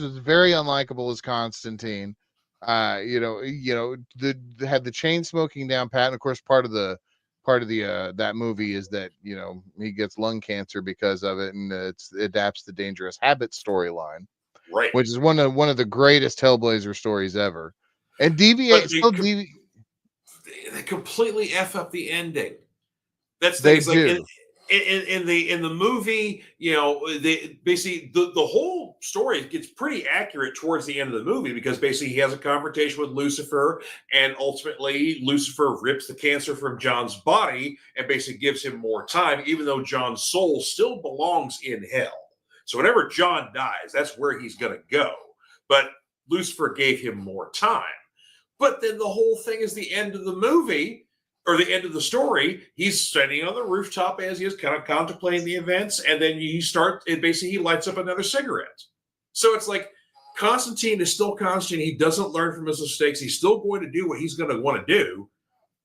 was very unlikable as Constantine. Had the chain smoking down pat, and of course part of the that movie is that he gets lung cancer because of it, and it adapts the Dangerous Habits storyline, Right. which is one of the greatest Hellblazer stories ever. And they completely F up the ending. That's the thing. they It's like do. in the movie, basically the whole story gets pretty accurate towards the end of the movie, because basically he has a confrontation with Lucifer, and ultimately Lucifer rips the cancer from John's body and basically gives him more time, even though John's soul still belongs in hell. So whenever John dies, that's where he's going to go. But Lucifer gave him more time. But then the whole thing is the end of the movie, or the end of the story. He's standing on the rooftop as he is kind of contemplating the events, and then he lights up another cigarette. So it's like Constantine is still Constantine. He doesn't learn from his mistakes. He's still going to do what he's going to want to do,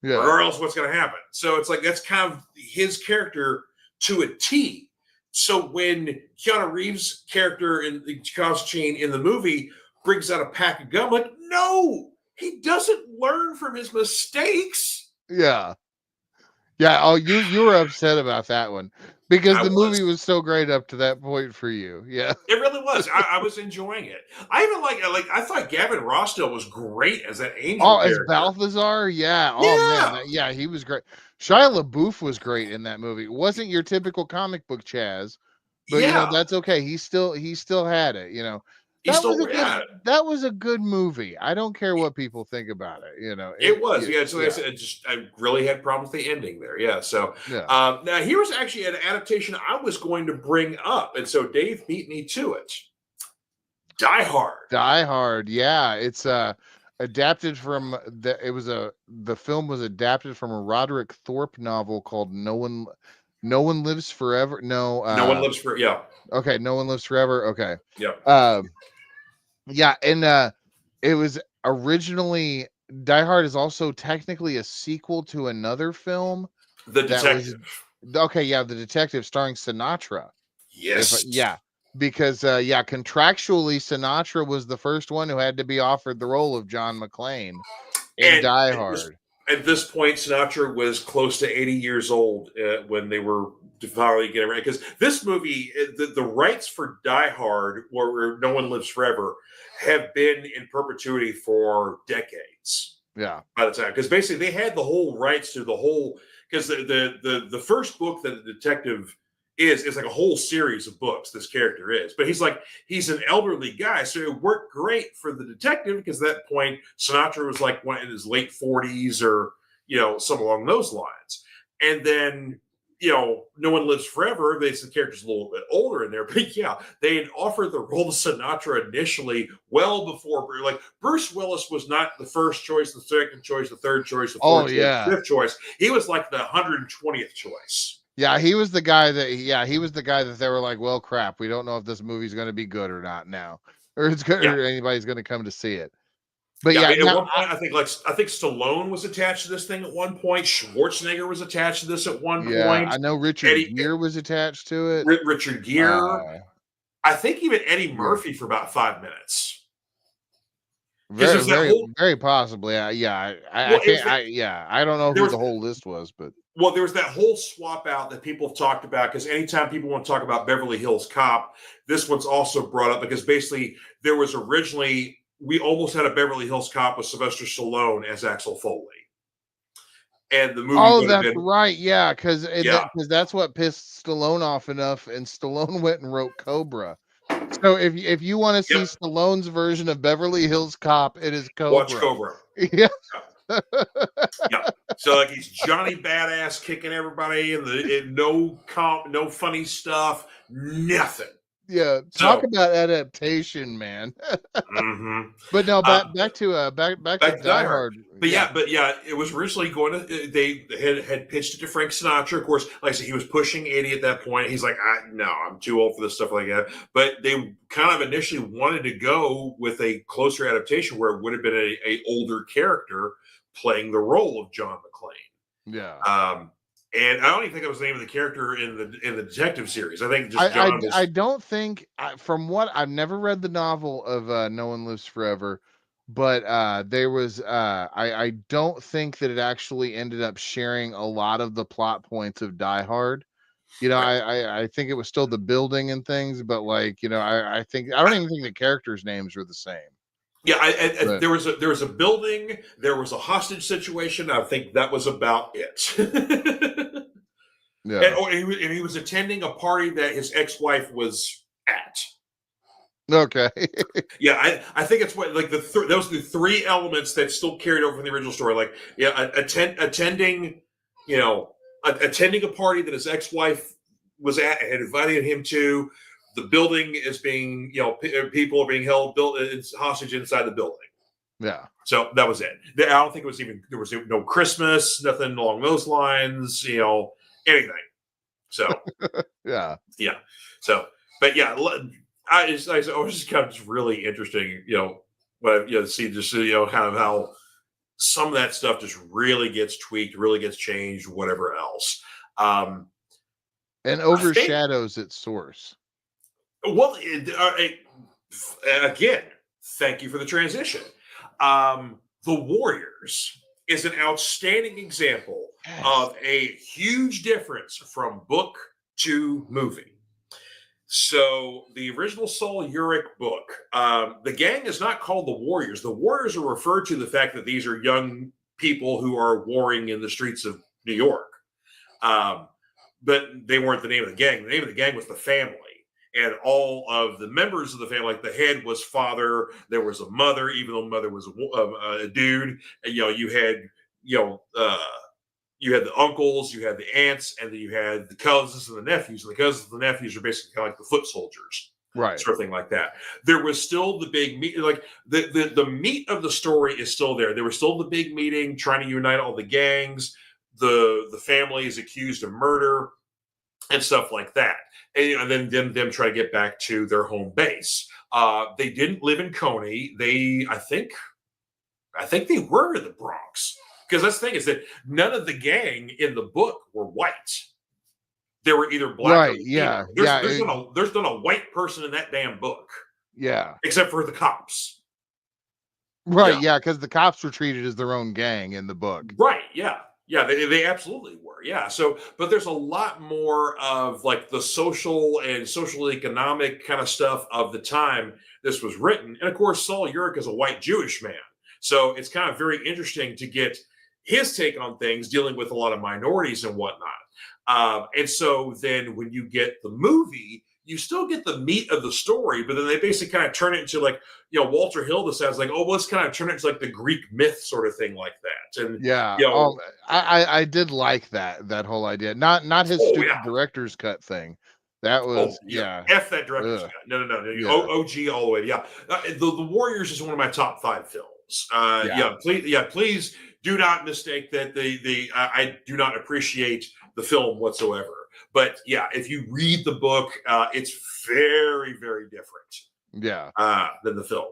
regardless of what's going to happen. So it's like that's kind of his character to a T. So when Keanu Reeves' character in the Constantine in the movie brings out a pack of gum, like, no, he doesn't learn from his mistakes. Yeah. Oh, you were upset about that one because the movie was so great up to that point for you. Yeah, it really was. I was enjoying it. I even I thought Gavin Rossdale was great as that angel character. As Balthazar. Yeah. Oh man, he was great. Shia LaBeouf was great in that movie. It wasn't your typical comic book Chaz, but that's okay. He still had it. That was a good movie. I don't care what people think about it. It was. I really had problems with the ending there. Yeah. So now here was actually an adaptation I was going to bring up, and so Dave beat me to it. Die Hard. Yeah, it's adapted from the film was adapted from a Roderick Thorpe novel called No One Lives Forever. No One Lives Forever. Yeah. Okay, No One Lives Forever. Okay. Yeah. And it was originally Die Hard is also technically a sequel to another film. The Detective. The Detective starring Sinatra. Yes. Because contractually Sinatra was the first one who had to be offered the role of John McClane in Die Hard. At this point, Sinatra was close to 80 years old when they were finally getting ready. Because this movie, the rights for Die Hard, or No One Lives Forever, have been in perpetuity for decades. Yeah. By the time, because basically they had the whole rights to the whole. Because the first book that the detective is like a whole series of books. This character is, but he's an elderly guy, so it worked great for the detective, because at that point Sinatra was like in his late 40s, or something along those lines. And then No One Lives Forever, the character's a little bit older in there, but they had offered the role to Sinatra initially well before. Like, Bruce Willis was not the first choice, the second choice, the third choice, the fourth choice, the fifth choice. He was like the 120th choice. Yeah, he was the guy that they were like, well, crap, we don't know if this movie's going to be good or not now, or or anybody's going to come to see it. But at one point, I think Stallone was attached to this thing at one point. Schwarzenegger was attached to this at one point. I know Richard Gere was attached to it. Richard Gere. I think even Eddie Murphy for about 5 minutes. Very possibly. I don't know who the whole list was, but there was that whole swap out that people have talked about, because anytime people want to talk about Beverly Hills Cop, this one's also brought up, because basically there was originally, we almost had a Beverly Hills Cop with Sylvester Stallone as Axel Foley. And the movie that's right. Yeah, because that's what pissed Stallone off enough, and Stallone went and wrote Cobra. So if you want to see Stallone's version of Beverly Hills Cop, it is Cobra. Watch Cobra. Yeah. So like he's Johnny Badass kicking everybody, and no funny stuff, nothing. Yeah, talk about adaptation, man. Mm-hmm. But no, back to Die Hard. But it was originally going to. They had pitched it to Frank Sinatra. Of course, like I said, he was pushing 80 at that point. He's like, no, I'm too old for this stuff like that. But they kind of initially wanted to go with a closer adaptation where it would have been a older character playing the role of John McClane. Yeah. And I don't even think that was the name of the character in the detective series. I think just John was. I don't think, from what I've never read the novel of No One Lives Forever, but there was I don't think that it actually ended up sharing a lot of the plot points of Die Hard. You know, Right. I think it was still the building and things, but like, you know, I think I don't even think the characters' names were the same. Yeah, But there was a building, there was a hostage situation. I think that was about it. yeah. And he was attending a party that his ex-wife was at. Okay. Yeah, I think it's what like those are the three elements that still carried over from the original story. Like, yeah, attending, you know, attending a party that his ex-wife was at and had invited him to. The building is being, you know, people are being held hostage inside the building. Yeah. So that was it. I don't think it was even there was no Christmas, nothing along those lines, you know, anything. So Yeah. yeah. So, but yeah, I was just kind of just really interesting, you know, but you know, see just you know kind of how some of that stuff just really gets tweaked, really gets changed, whatever else. And I think overshadows its source. well, again, thank you for the transition. The Warriors is an outstanding example Yes. of a huge difference from book to movie. So the original Saul Urich book, the gang is not called the Warriors. The Warriors are referred to the fact that these are young people who are warring in the streets of New York. Um, but they weren't the name of the gang. The name of the gang was the family. And all of the members of the family, like the head was father, there was a mother, even though mother was a dude. And, you know, you know, you had the uncles, you had the aunts, and then you had the cousins and the nephews. And the cousins and the nephews are basically kind of like the foot soldiers, Right. sort of thing like that. There was still the big meet, like the meat of the story is still there. There was still the big meeting trying to unite all the gangs. The family is accused of murder and stuff like that, and then them try to get back to their home base. They didn't live in Coney. I think they were in the Bronx. Because that's the thing is that none of the gang in the book were white. They were either black or Right. Latino. Yeah. Yeah. There's not a white person in that damn book, Yeah. except for the cops. Right. Yeah. Yeah. Because the cops were treated as their own gang in the book. Right. Yeah. Yeah. They absolutely were. Yeah. So, but there's a lot more of like the social and social economic kind of stuff of the time this was written. And of course, Saul Urich is a white Jewish man. So it's kind of very interesting to get his take on things dealing with a lot of minorities and whatnot. And so then when you get the movie, you still get the meat of the story, but then they basically kind of turn it into like, you know, Walter Hill decides like, oh, well, let's kind of turn it into like the Greek myth sort of thing like that. And, Yeah. you know, I did like that whole idea. Not his oh, yeah. stupid director's cut thing. That Oh, was yeah. yeah. F that director's Ugh. cut. No. Yeah. OG all the way. Yeah. The Warriors is one of my top 5 films. Yeah. Please do not mistake that I do not appreciate the film whatsoever. But yeah, if you read the book, it's very, very different Yeah. than the film.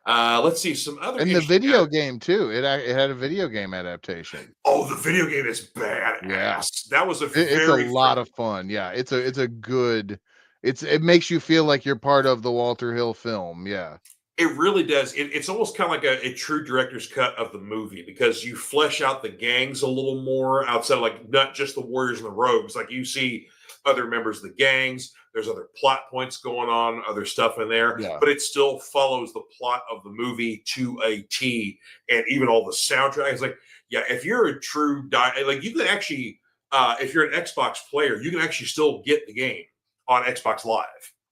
Let's see some other. And the video game too. It had a video game adaptation. Oh, the video game is badass. Yeah. That was It's a lot of fun. Yeah. It's a good. It makes you feel like you're part of the Walter Hill film. Yeah. It really does. It's almost kind of like a true director's cut of the movie because you flesh out the gangs a little more outside of like not just the Warriors and the Rogues. Like you see other members of the gangs. There's other plot points going on, other stuff in there, Yeah. but it still follows the plot of the movie to a T. And even all the soundtrack is like, yeah, if you're a true like you can actually, if you're an Xbox player, you can actually still get the game on Xbox Live.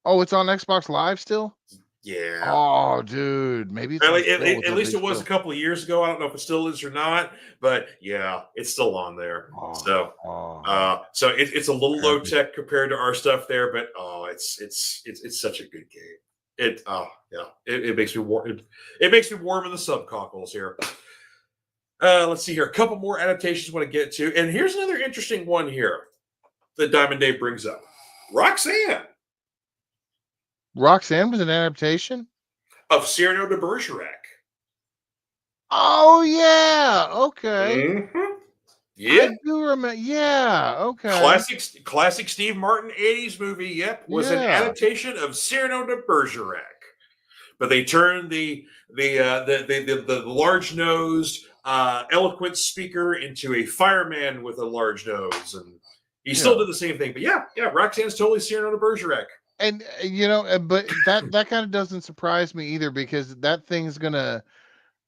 Oh, it's on Xbox Live still? Yeah. Oh, dude, maybe it's At least it was a couple of years ago. I don't know if it still is or not, but yeah, it's still on there. So it's a little low tech compared to our stuff there, but it's such a good game. It makes me warm. It makes me warm in the subcockles here. Let's see here. A couple more adaptations I want to get to, and here's another interesting one here that Diamond Dave brings up. Roxanne Roxanne was an adaptation of Cyrano de Bergerac. Oh yeah, okay. Mm-hmm. Yeah. do remember. Yeah. Okay. Classic Steve Martin 80s movie, yep, was an Yeah. adaptation of Cyrano de Bergerac. But they turned the large nosed, eloquent speaker into a fireman with a large nose, and he still Yeah. did the same thing. But yeah, Roxanne's totally Cyrano de Bergerac. And but that kind of doesn't surprise me either, because that thing's gonna.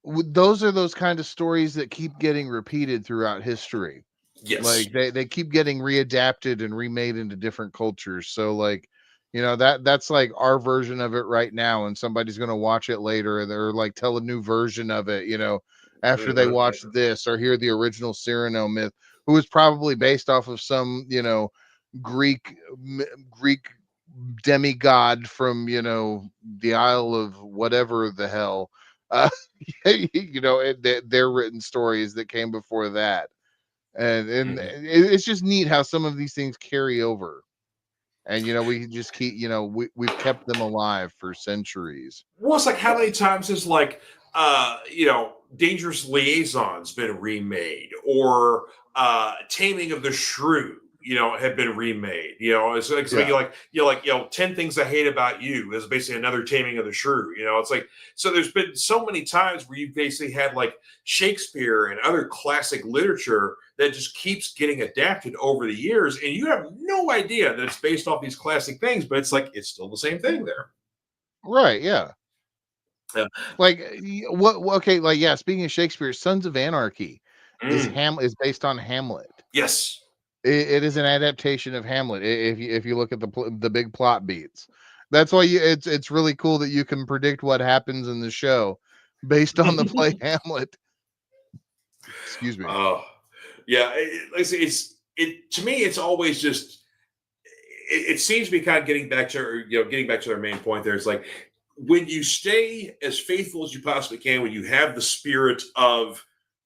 Those are those kind of stories that keep getting repeated throughout history. Yes. Like they keep getting readapted and remade into different cultures. So like, that's like our version of it right now, and somebody's gonna watch it later, and they're like tell a new version of it, after they Mhm. watch this or hear the original Cyrano myth, who was probably based off of some, Greek Greek demigod from, the Isle of whatever the hell. Uh, their written stories that came before that, and Mhm. it's just neat how some of these things carry over, and we just keep, we've kept them alive for centuries. Well, it's like how many times has Dangerous Liaisons been remade, or Taming of the Shrew, had been remade. It's like so Yeah. 10 Things I Hate About You is basically another Taming of the Shrew. It's like, so there's been so many times where you basically had like Shakespeare and other classic literature that just keeps getting adapted over the years, and you have no idea that it's based off these classic things, but it's like it's still the same thing there. Right. Yeah. Yeah. Like okay, like, yeah, speaking of Shakespeare, Sons of Anarchy Mm. is based on Hamlet. Yes. It is an adaptation of Hamlet. If you look at the big plot beats, that's why it's really cool that you can predict what happens in the show based on the play Hamlet. Excuse me. Oh, yeah. Like I say, to me. It's always just. It seems to be kind of getting back to their main point. There, it's like when you stay as faithful as you possibly can, when you have the spirit of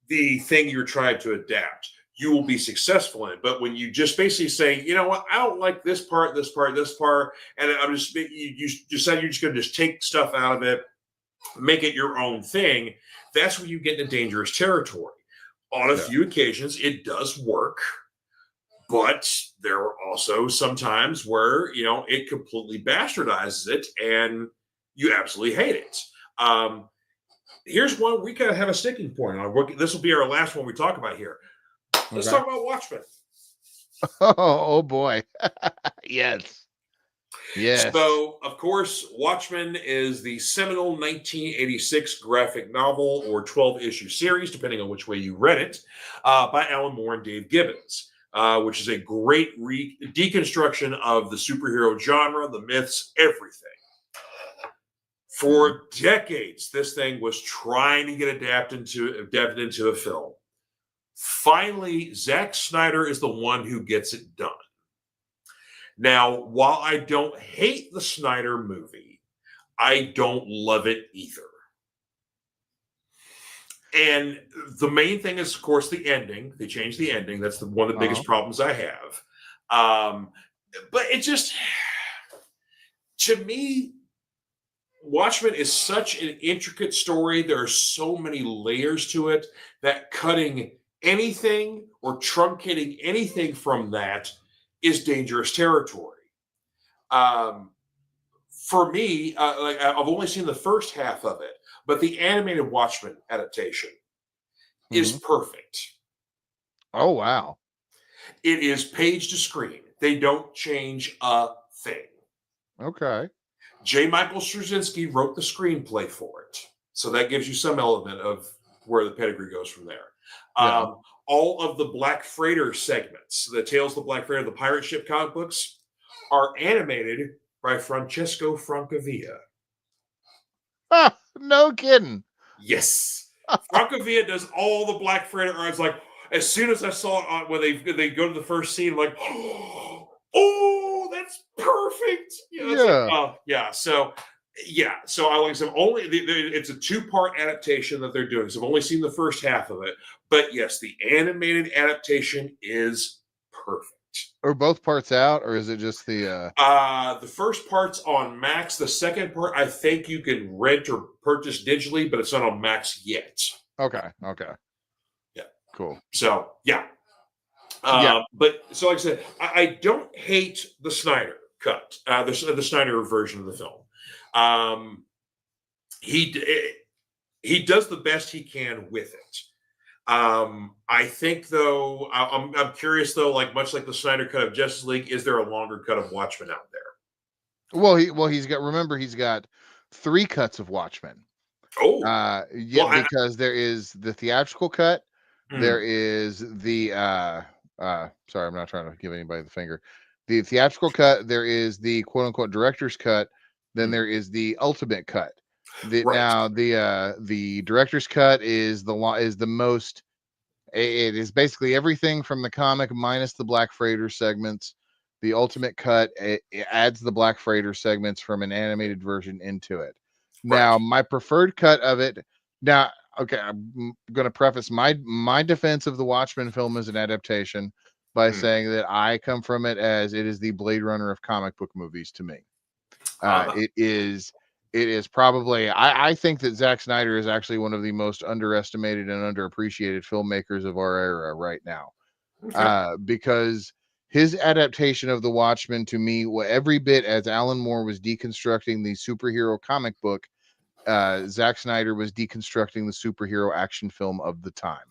the thing you're trying to adapt, you will be successful in it. But when you just basically say, you know what, I don't like this part, this part, this part, and I'm just you decide you're just going to just take stuff out of it, make it your own thing. That's when you get into dangerous territory. On a Yeah. few occasions, it does work, but there are also some times where it completely bastardizes it, and you absolutely hate it. Here's one we kind of have a sticking point on. This will be our last one we talk about here. Let's Okay. talk about Watchmen. Oh boy. Yes. Yes. So, of course, Watchmen is the seminal 1986 graphic novel or 12-issue series, depending on which way you read it, by Alan Moore and Dave Gibbons, which is a great deconstruction of the superhero genre, the myths, everything. For decades, this thing was trying to get adapted into a film. Finally, Zack Snyder is the one who gets it done. Now, while I don't hate the Snyder movie, I don't love it either. And the main thing is, of course, the ending. They changed the ending. That's one of the biggest problems I have. But it just, to me, Watchmen is such an intricate story. There are so many layers to it that cutting anything or truncating anything from that is dangerous territory. For me, like I've only seen the first half of it, but the animated Watchmen adaptation is perfect. Oh wow. It is page to screen. They don't change a thing. Okay. J. Michael Straczynski wrote the screenplay for it, so that gives you some element of where the pedigree goes from there. Yeah. All of the Black Freighter segments, the Tales of the Black Freighter, the pirate ship comic books, are animated by Francesco Francavilla. Ah, no kidding. Yes. Francavilla does all the Black Freighter arts. Like, as soon as I saw it on when they go to the first scene, I'm like, oh, that's perfect. It's like, Yeah. oh, yeah. So, yeah. So I like some only it's a 2-part adaptation that they're doing. So I've only seen the first half of it, but yes, the animated adaptation is perfect. Are both parts out, or is it just the The first part's on Max. The second part, I think you can rent or purchase digitally, but it's not on Max yet. Okay. Okay. Yeah. Cool. So yeah. Yeah. But so, like I said, I don't hate the Snyder cut, the Snyder version of the film. Um, he does the best he can with it. I think though, I'm curious though, like much like the Snyder cut of Justice League, is there a longer cut of Watchmen out there? He's got, remember, he's got 3 cuts of Watchmen. Oh, Yeah, well, because there is the theatrical cut, there mm, is the sorry, I'm not trying to give anybody the finger. The theatrical cut, there is the quote unquote director's cut, then mm, there is the ultimate cut. The right, now the director's cut is the most, it is basically everything from the comic minus the Black Freighter segments. The ultimate cut, it adds the Black Freighter segments from an animated version into it. right, Now, my preferred cut of it. Now, okay, I'm going to preface my defense of the Watchmen film as an adaptation by mm, saying that I come from it as it is the Blade Runner of comic book movies to me. uh-huh, It is probably, I think that Zack Snyder is actually one of the most underestimated and underappreciated filmmakers of our era right now. okay, Because his adaptation of The Watchmen to me, every bit as Alan Moore was deconstructing the superhero comic book, Zack Snyder was deconstructing the superhero action film of the time.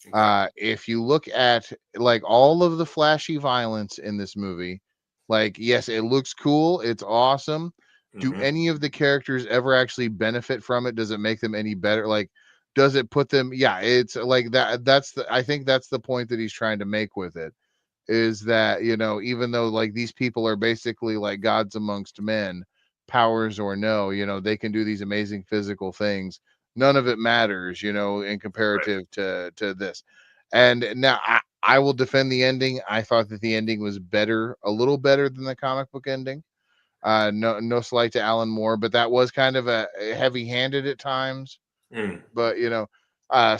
okay, If you look at like all of the flashy violence in this movie, like, yes, it looks cool, it's awesome. Do hmm, any of the characters ever actually benefit from it? Does it make them any better? Like, does it put them? Yeah, it's like that. I think that's the point that he's trying to make with it, is that, even though like these people are basically like gods amongst men, powers or no, they can do these amazing physical things. None of it matters, in right, comparative to this. And now I will defend the ending. I thought that the ending was better, a little better than the comic book ending. No slight to Alan Moore, but that was kind of a heavy-handed at times. mm, But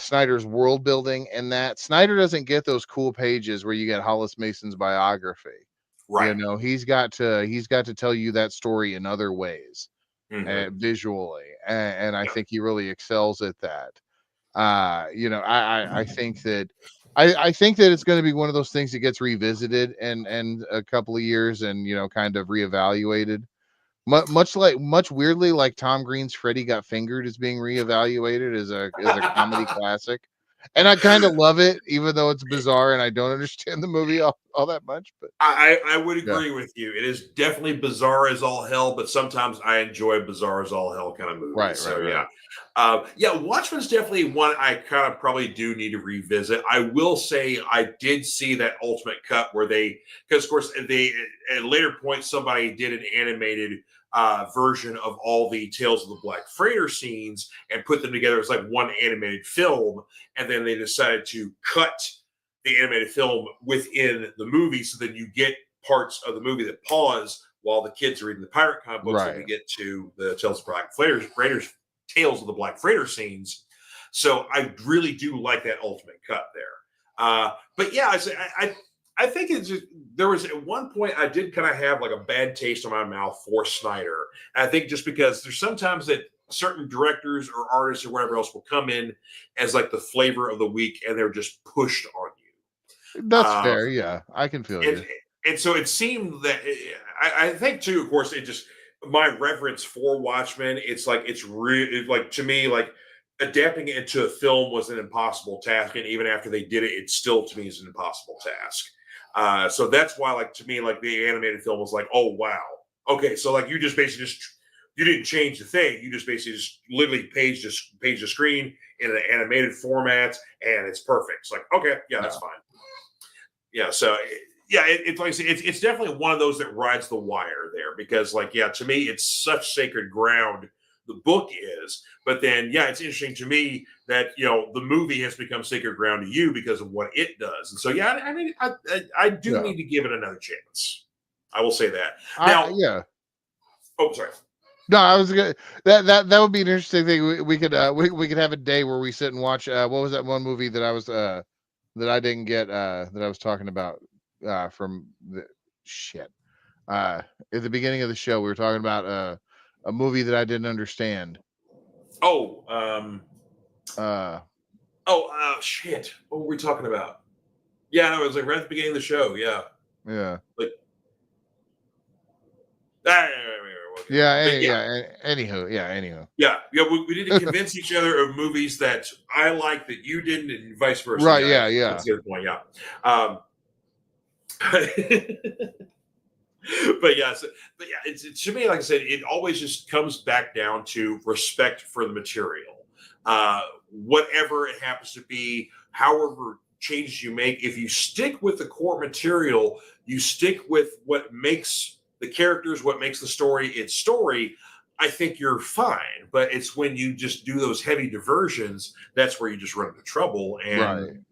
Snyder's world building, and that Snyder doesn't get those cool pages where you get Hollis Mason's biography. right, He's got to tell you that story in other ways, hmm, visually, and I yeah, think he really excels at that. I think that I think that it's going to be one of those things that gets revisited and a couple of years, and kind of reevaluated. Much weirdly, like Tom Green's Freddy Got Fingered is being reevaluated as a comedy classic, and I kind of love it, even though it's bizarre and I don't understand the movie all that much. But I would yeah, agree with you. It is definitely bizarre as all hell, but sometimes I enjoy bizarre as all hell kind of movies. right, right, So yeah, right, yeah, Watchmen's definitely one I kind of probably do need to revisit. I will say I did see that ultimate cut where they, because of course they at a later point somebody did an animated version of all the Tales of the Black Freighter scenes and put them together as like one animated film, and then they decided to cut the animated film within the movie, so that you get parts of the movie that pause while the kids are reading the pirate comic books, and we right. get to the Tales of Black Freighters, Tales of the Black Freighter scenes. So I really do like that ultimate cut there. But yeah, I think it's just, there was at one point I did kind of have like a bad taste in my mouth for Snyder. And I think just because there's sometimes that certain directors or artists or whatever else will come in as like the flavor of the week, and they're just pushed on you. That's Uh, fair. Yeah, I can feel and you. and so it seemed that I think too. Of course, it just my reverence for Watchmen. It's like it's really like to me like adapting it into a film was an impossible task, and even after they did it, it still to me is an impossible task. So that's why, like to me, like the animated film was like, oh wow, okay, so like you just basically just you didn't change the thing, you just basically just literally page the screen in an animated format, and it's perfect. It's like okay, yeah, that's Yeah. fine. Yeah, so yeah, it's like I said, it's definitely one of those that rides the wire there because, like, yeah, to me, it's such sacred ground. The book is, but then, yeah, it's interesting to me that the movie has become sacred ground to you because of what it does, and so yeah, I mean, I do Yeah. need to give it another chance. I will say that. Now, Yeah. oh, sorry. No, I was gonna, that would be an interesting thing. We could we could have a day where we sit and watch, what was that one movie that I was that I didn't get, that I was talking about, from the shit. At the beginning of the show we were talking about a movie that I didn't understand. Oh, Uh oh, shit. What were we talking about? Yeah, it was like right at the beginning of the show. Yeah. Yeah. Like, Anywho, yeah. We need to convince each other of movies that I like that you didn't, and vice versa. Right? Yeah. That's the other point. Yeah. But yeah, it's to me, like I said, it always just comes back down to respect for the material, whatever it happens to be, however changes you make. If you stick with the core material, you stick with what makes the characters, what makes the story its story. I think you're fine. But it's when you just do those heavy diversions that's where you just run into trouble, and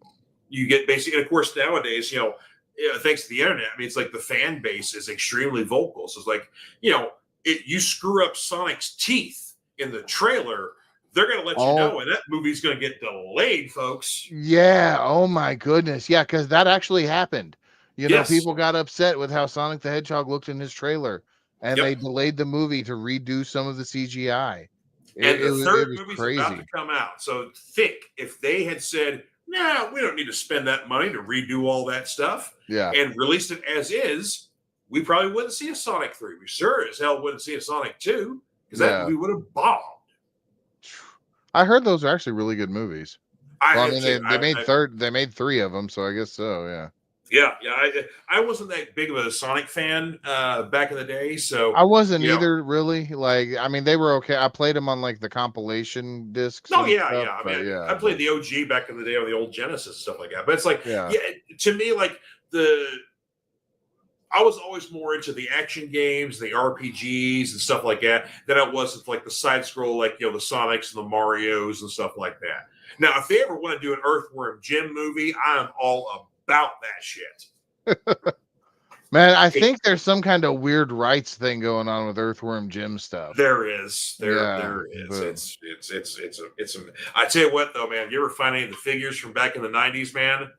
you get basically. And of course, nowadays, thanks to the internet, I mean, it's like the fan base is extremely vocal. So it's like, you screw up Sonic's teeth in the trailer, they're going to let you know, and that movie's going to get delayed, folks. Yeah. Oh my goodness. Yeah, because that actually happened. Yes. People got upset with how Sonic the Hedgehog looked in his trailer, and they delayed the movie to redo some of the CGI. And the third was movie's crazy. about to come out. So think if they had said, "Nah, we don't need to spend that money to redo all that stuff," and released it as is, we probably wouldn't see a Sonic 3. We sure as hell wouldn't see a Sonic 2, because that movie would have bombed. I heard those are actually really good movies. I mean, they made 3 of them, so I guess so. Yeah. Yeah. I wasn't that big of a Sonic fan back in the day, so I wasn't either, really. Like, I mean, they were okay. I played them on like the compilation discs. Oh yeah. I mean, I played the OG back in the day on the old Genesis stuff like that. But it's like, to me, like I was always more into the action games, the RPGs and stuff like that, than I was with like the side scroll, like the Sonics and the Marios and stuff like that. Now, if they ever want to do an Earthworm Jim movie, I'm all about that shit. Man, I think there's some kind of weird rights thing going on with Earthworm Jim stuff. There is. There is. It's I tell you what though, man, you ever find any of the figures from back in the 90s, man?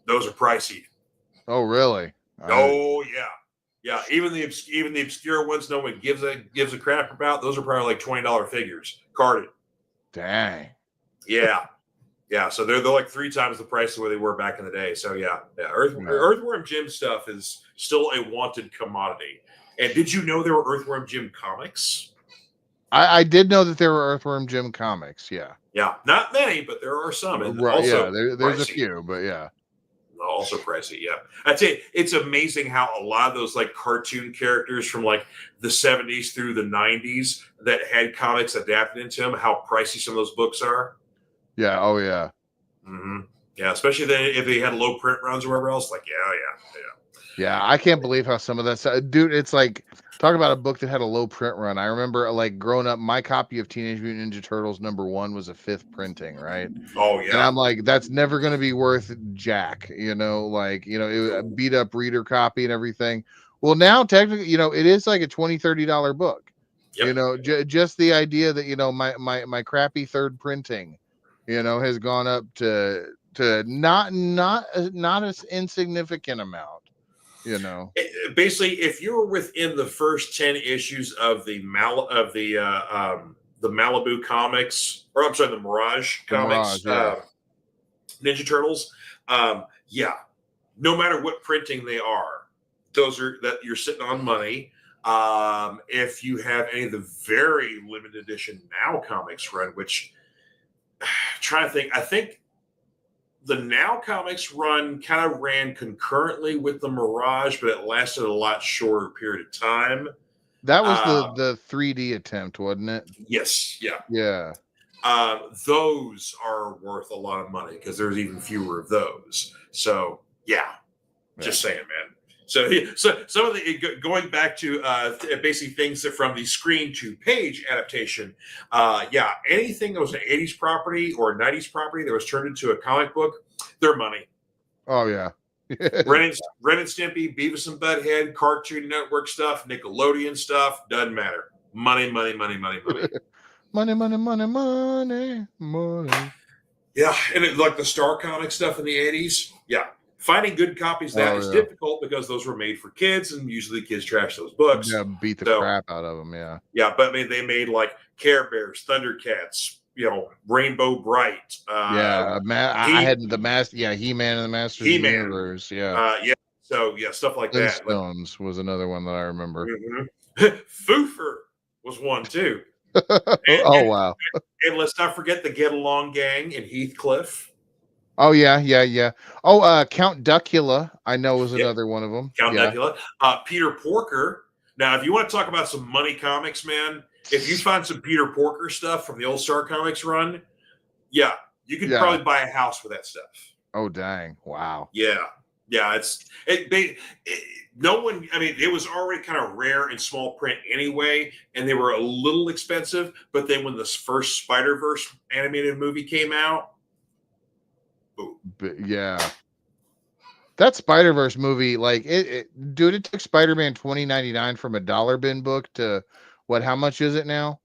Those are pricey. Oh, really? Oh yeah. Yeah, even the obscure ones no one gives a crap about, those are probably like $20 figures, carded. Dang. Yeah. Yeah, so they're like 3 times the price of where they were back in the day. So yeah. Earthworm Jim stuff is still a wanted commodity. And did you know there were Earthworm Jim comics? I did know that there were Earthworm Jim comics. Yeah. Yeah, not many, but there are some. And right. Also there's a few, but yeah. Also pricey. Yeah, I'd say it's amazing how a lot of those like cartoon characters from like the 70s through the 90s that had comics adapted into them, how pricey some of those books are. Yeah. Oh, yeah. Mm-hmm. Yeah, especially if they had low print runs or wherever else. Like, yeah. I can't believe how some of that stuff, dude. It's like, talk about a book that had a low print run. I remember, like, growing up, my copy of Teenage Mutant Ninja Turtles #1 was a 5th printing, right? Oh yeah. And I'm like, that's never going to be worth jack. It was a beat up reader copy and everything. Well, now technically, it is like a $20-$30 book. Yep. Just the idea that my crappy 3rd printing, has gone up to not an insignificant amount. Basically, if you were within the first 10 issues of the Malibu comics, or I'm sorry, the Mirage comics, Ninja Turtles, no matter what printing they are, that you're sitting on money. If you have any of the very limited edition Now comics run, which trying to think, I think the Now comics run kind of ran concurrently with the Mirage, but it lasted a lot shorter period of time. That was the 3D attempt, wasn't it? Yes. Yeah. Yeah. Those are worth a lot of money because there's even fewer of those. So just saying, man. So some of the going back to basically things that from the screen to page adaptation, anything that was an 80s property or a 90s property that was turned into a comic book, they're money. Oh yeah. Ren and Stimpy, Beavis and Butthead, Cartoon Network stuff, Nickelodeon stuff, doesn't matter. Money. money. Yeah, and like the Star Comic stuff in the 80s, finding good copies of that is difficult because those were made for kids, and usually kids trash those books. Yeah, beat the crap out of them. Yeah. Yeah, but I mean, they made like Care Bears, Thundercats, Rainbow Bright. I had the master. Yeah, He-Man and the Masters of the He-Man. Universe. Yeah. Yeah. So stuff like that. Like, Flintstones was another one that I remember. Foofer was one too. Oh wow. And let's not forget the Get Along Gang in Heathcliff. Oh yeah. Oh, Count Duckula, I know, was Yep. another one of them. Count Duckula. Peter Porker. Now, if you want to talk about some money comics, man, if you find some Peter Porker stuff from the old Star Comics run, you could probably buy a house with that stuff. Oh dang! Wow. Yeah. No one. I mean, it was already kind of rare in small print anyway, and they were a little expensive. But then when this first Spider-Verse animated movie came out, boom. Yeah. That Spider-Verse movie, like it took Spider-Man 2099 from a dollar bin book to what? How much is it now?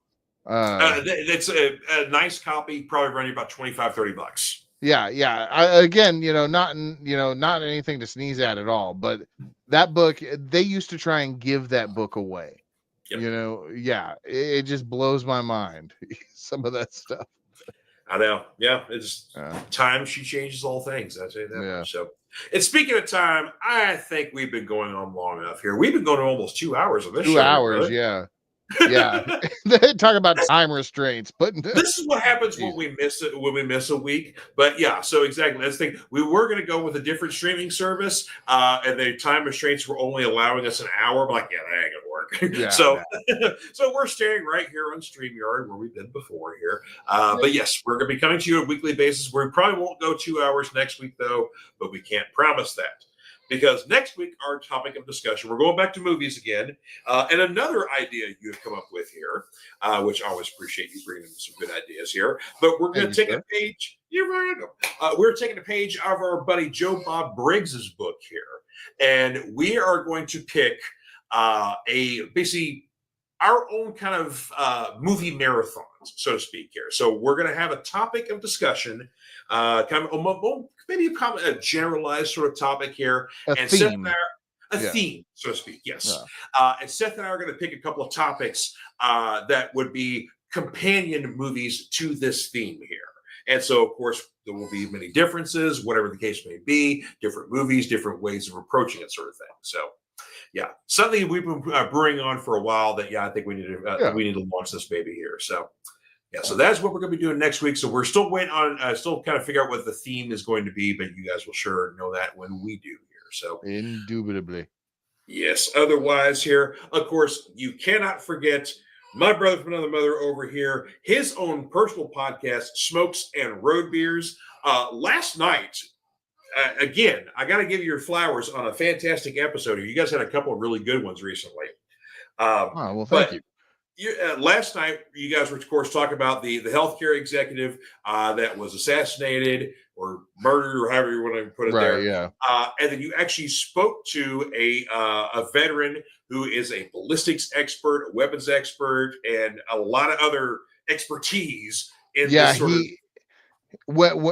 That's a nice copy, probably running about $25-$30. Yeah. Again, not anything to sneeze at all, but that book, they used to try and give that book away. Yep. It just blows my mind. Some of that stuff. I know. Yeah, it's time. She changes all things. I say that much. So, and speaking of time, I think we've been going on long enough here. We've been going on almost 2 hours on this show. 2 hours, yeah. Talk about time restraints, but this is what happens when we miss it, when we miss a week. But yeah, so exactly, that's the thing. We were going to go with a different streaming service, and the time restraints were only allowing us an hour. I'm like, that ain't gonna work. So we're staying right here on StreamYard where we've been before here. But yes, we're going to be coming to you on a weekly basis. We probably won't go 2 hours next week though, but we can't promise that. Because next week, our topic of discussion, we're going back to movies again. And another idea you have come up with here, which I always appreciate you bringing some good ideas here. But we're going to take a page. You're very welcome. We're taking a page out of our buddy Joe Bob Briggs's book here. And we are going to pick basically our own kind of movie marathons, so to speak here. So we're going to have a topic of discussion, kind of maybe a generalized sort of topic here, theme. Seth and I theme, so to speak. Yes, and Seth and I are going to pick a couple of topics that would be companion movies to this theme here. And so, of course, there will be many differences, whatever the case may be, different movies, different ways of approaching it, sort of thing. So. Yeah, something we've been brewing on for a while. That I think we need to launch this baby here. So, so that's what we're going to be doing next week. So we're still waiting on, still kind of figure out what the theme is going to be, but you guys will sure know that when we do here. So indubitably, yes. Otherwise, here, of course, you cannot forget my brother from another mother over here. His own personal podcast, Smokes and Road Beers. Last night. Again, I got to give you your flowers on a fantastic episode here. You guys had a couple of really good ones recently. Well, thank you. Last night, you guys were, of course, talking about the healthcare executive that was assassinated or murdered, or however you want to put it there. Yeah. And then you actually spoke to a veteran who is a ballistics expert, a weapons expert, and a lot of other expertise in this sort of. When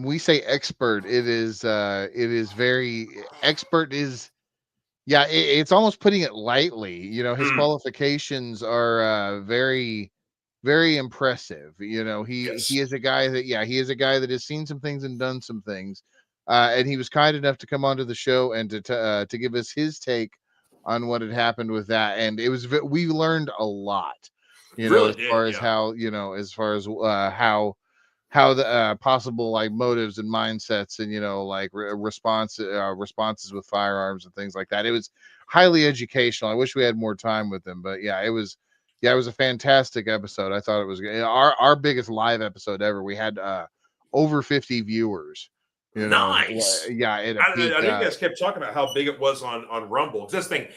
we say expert, it is very expert is it's almost putting it lightly. His qualifications are very, very impressive. He is a guy that has seen some things and done some things, and he was kind enough to come onto the show and to give us his take on what had happened with that, and we learned a lot. As far as how the possible like motives and mindsets and like responses with firearms and things like that. It was highly educational. I wish we had more time with them, but it was a fantastic episode. I thought it was our biggest live episode ever. We had over 50 viewers. Nice. I know you guys kept talking about how big it was on Rumble. This thing,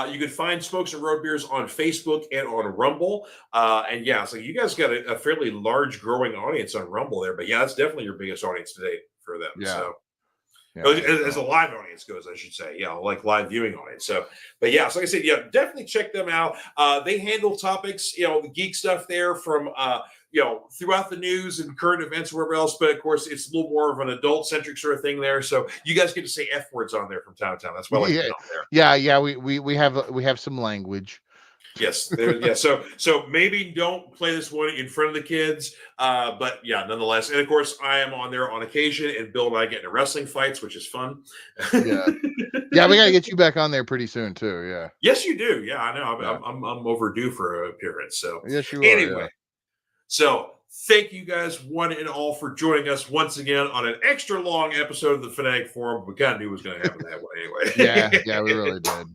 you can find Smokes and Road Beers on Facebook and on Rumble. So you guys got a fairly large growing audience on Rumble there. But that's definitely your biggest audience today for them. Yeah. So as a live audience goes, I should say, like live viewing audience. So, but so like I said, definitely check them out. They handle topics, the geek stuff there from throughout the news and current events, wherever else. But of course, it's a little more of an adult-centric sort of thing there. So you guys get to say F words on there from time to time. That's why I like it on there. Yeah. We have some language. Yes, yeah. So maybe don't play this one in front of the kids, but yeah, nonetheless. And of course, I am on there on occasion, and Bill and I get into wrestling fights, which is fun. Yeah, yeah, we gotta get you back on there pretty soon too. Yeah. Yes, you do. Yeah, I know. Yeah. I'm overdue for an appearance. So Yes, you are. anyway, Yeah. so thank you guys one and all for joining us once again on an extra long episode of the Fanatic Forum. We kind of knew it was going to happen that way anyway. Yeah, we really did.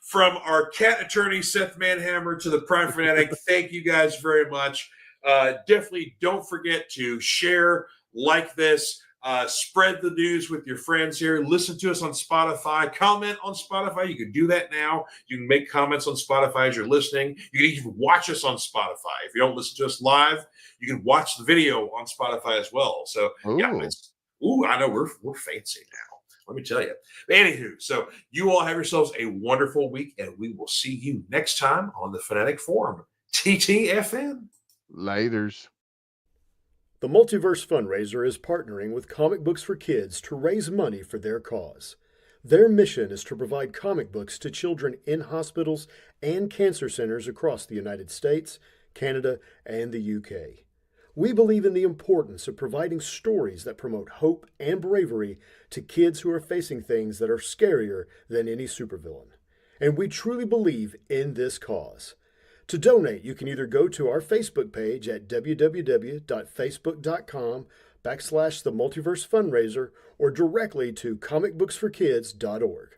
From our cat attorney Seth Manhammer to the Prime Fanatic, thank you guys very much. Definitely don't forget to share, like this, spread the news with your friends here. Listen to us on Spotify. Comment on Spotify. You can do that now. You can make comments on Spotify as you're listening. You can even watch us on Spotify. If you don't listen to us live, you can watch the video on Spotify as well. So yeah, I know we're fancy now. Let me tell you. Anywho, so you all have yourselves a wonderful week, and we will see you next time on the Fanatic Forum. TTFN. Laters. The Multiverse Fundraiser is partnering with Comic Books for Kids to raise money for their cause. Their mission is to provide comic books to children in hospitals and cancer centers across the United States, Canada, and the UK. We believe in the importance of providing stories that promote hope and bravery to kids who are facing things that are scarier than any supervillain. And we truly believe in this cause. To donate, you can either go to our Facebook page at www.facebook.com/The Multiverse Fundraiser or directly to comicbooksforkids.org.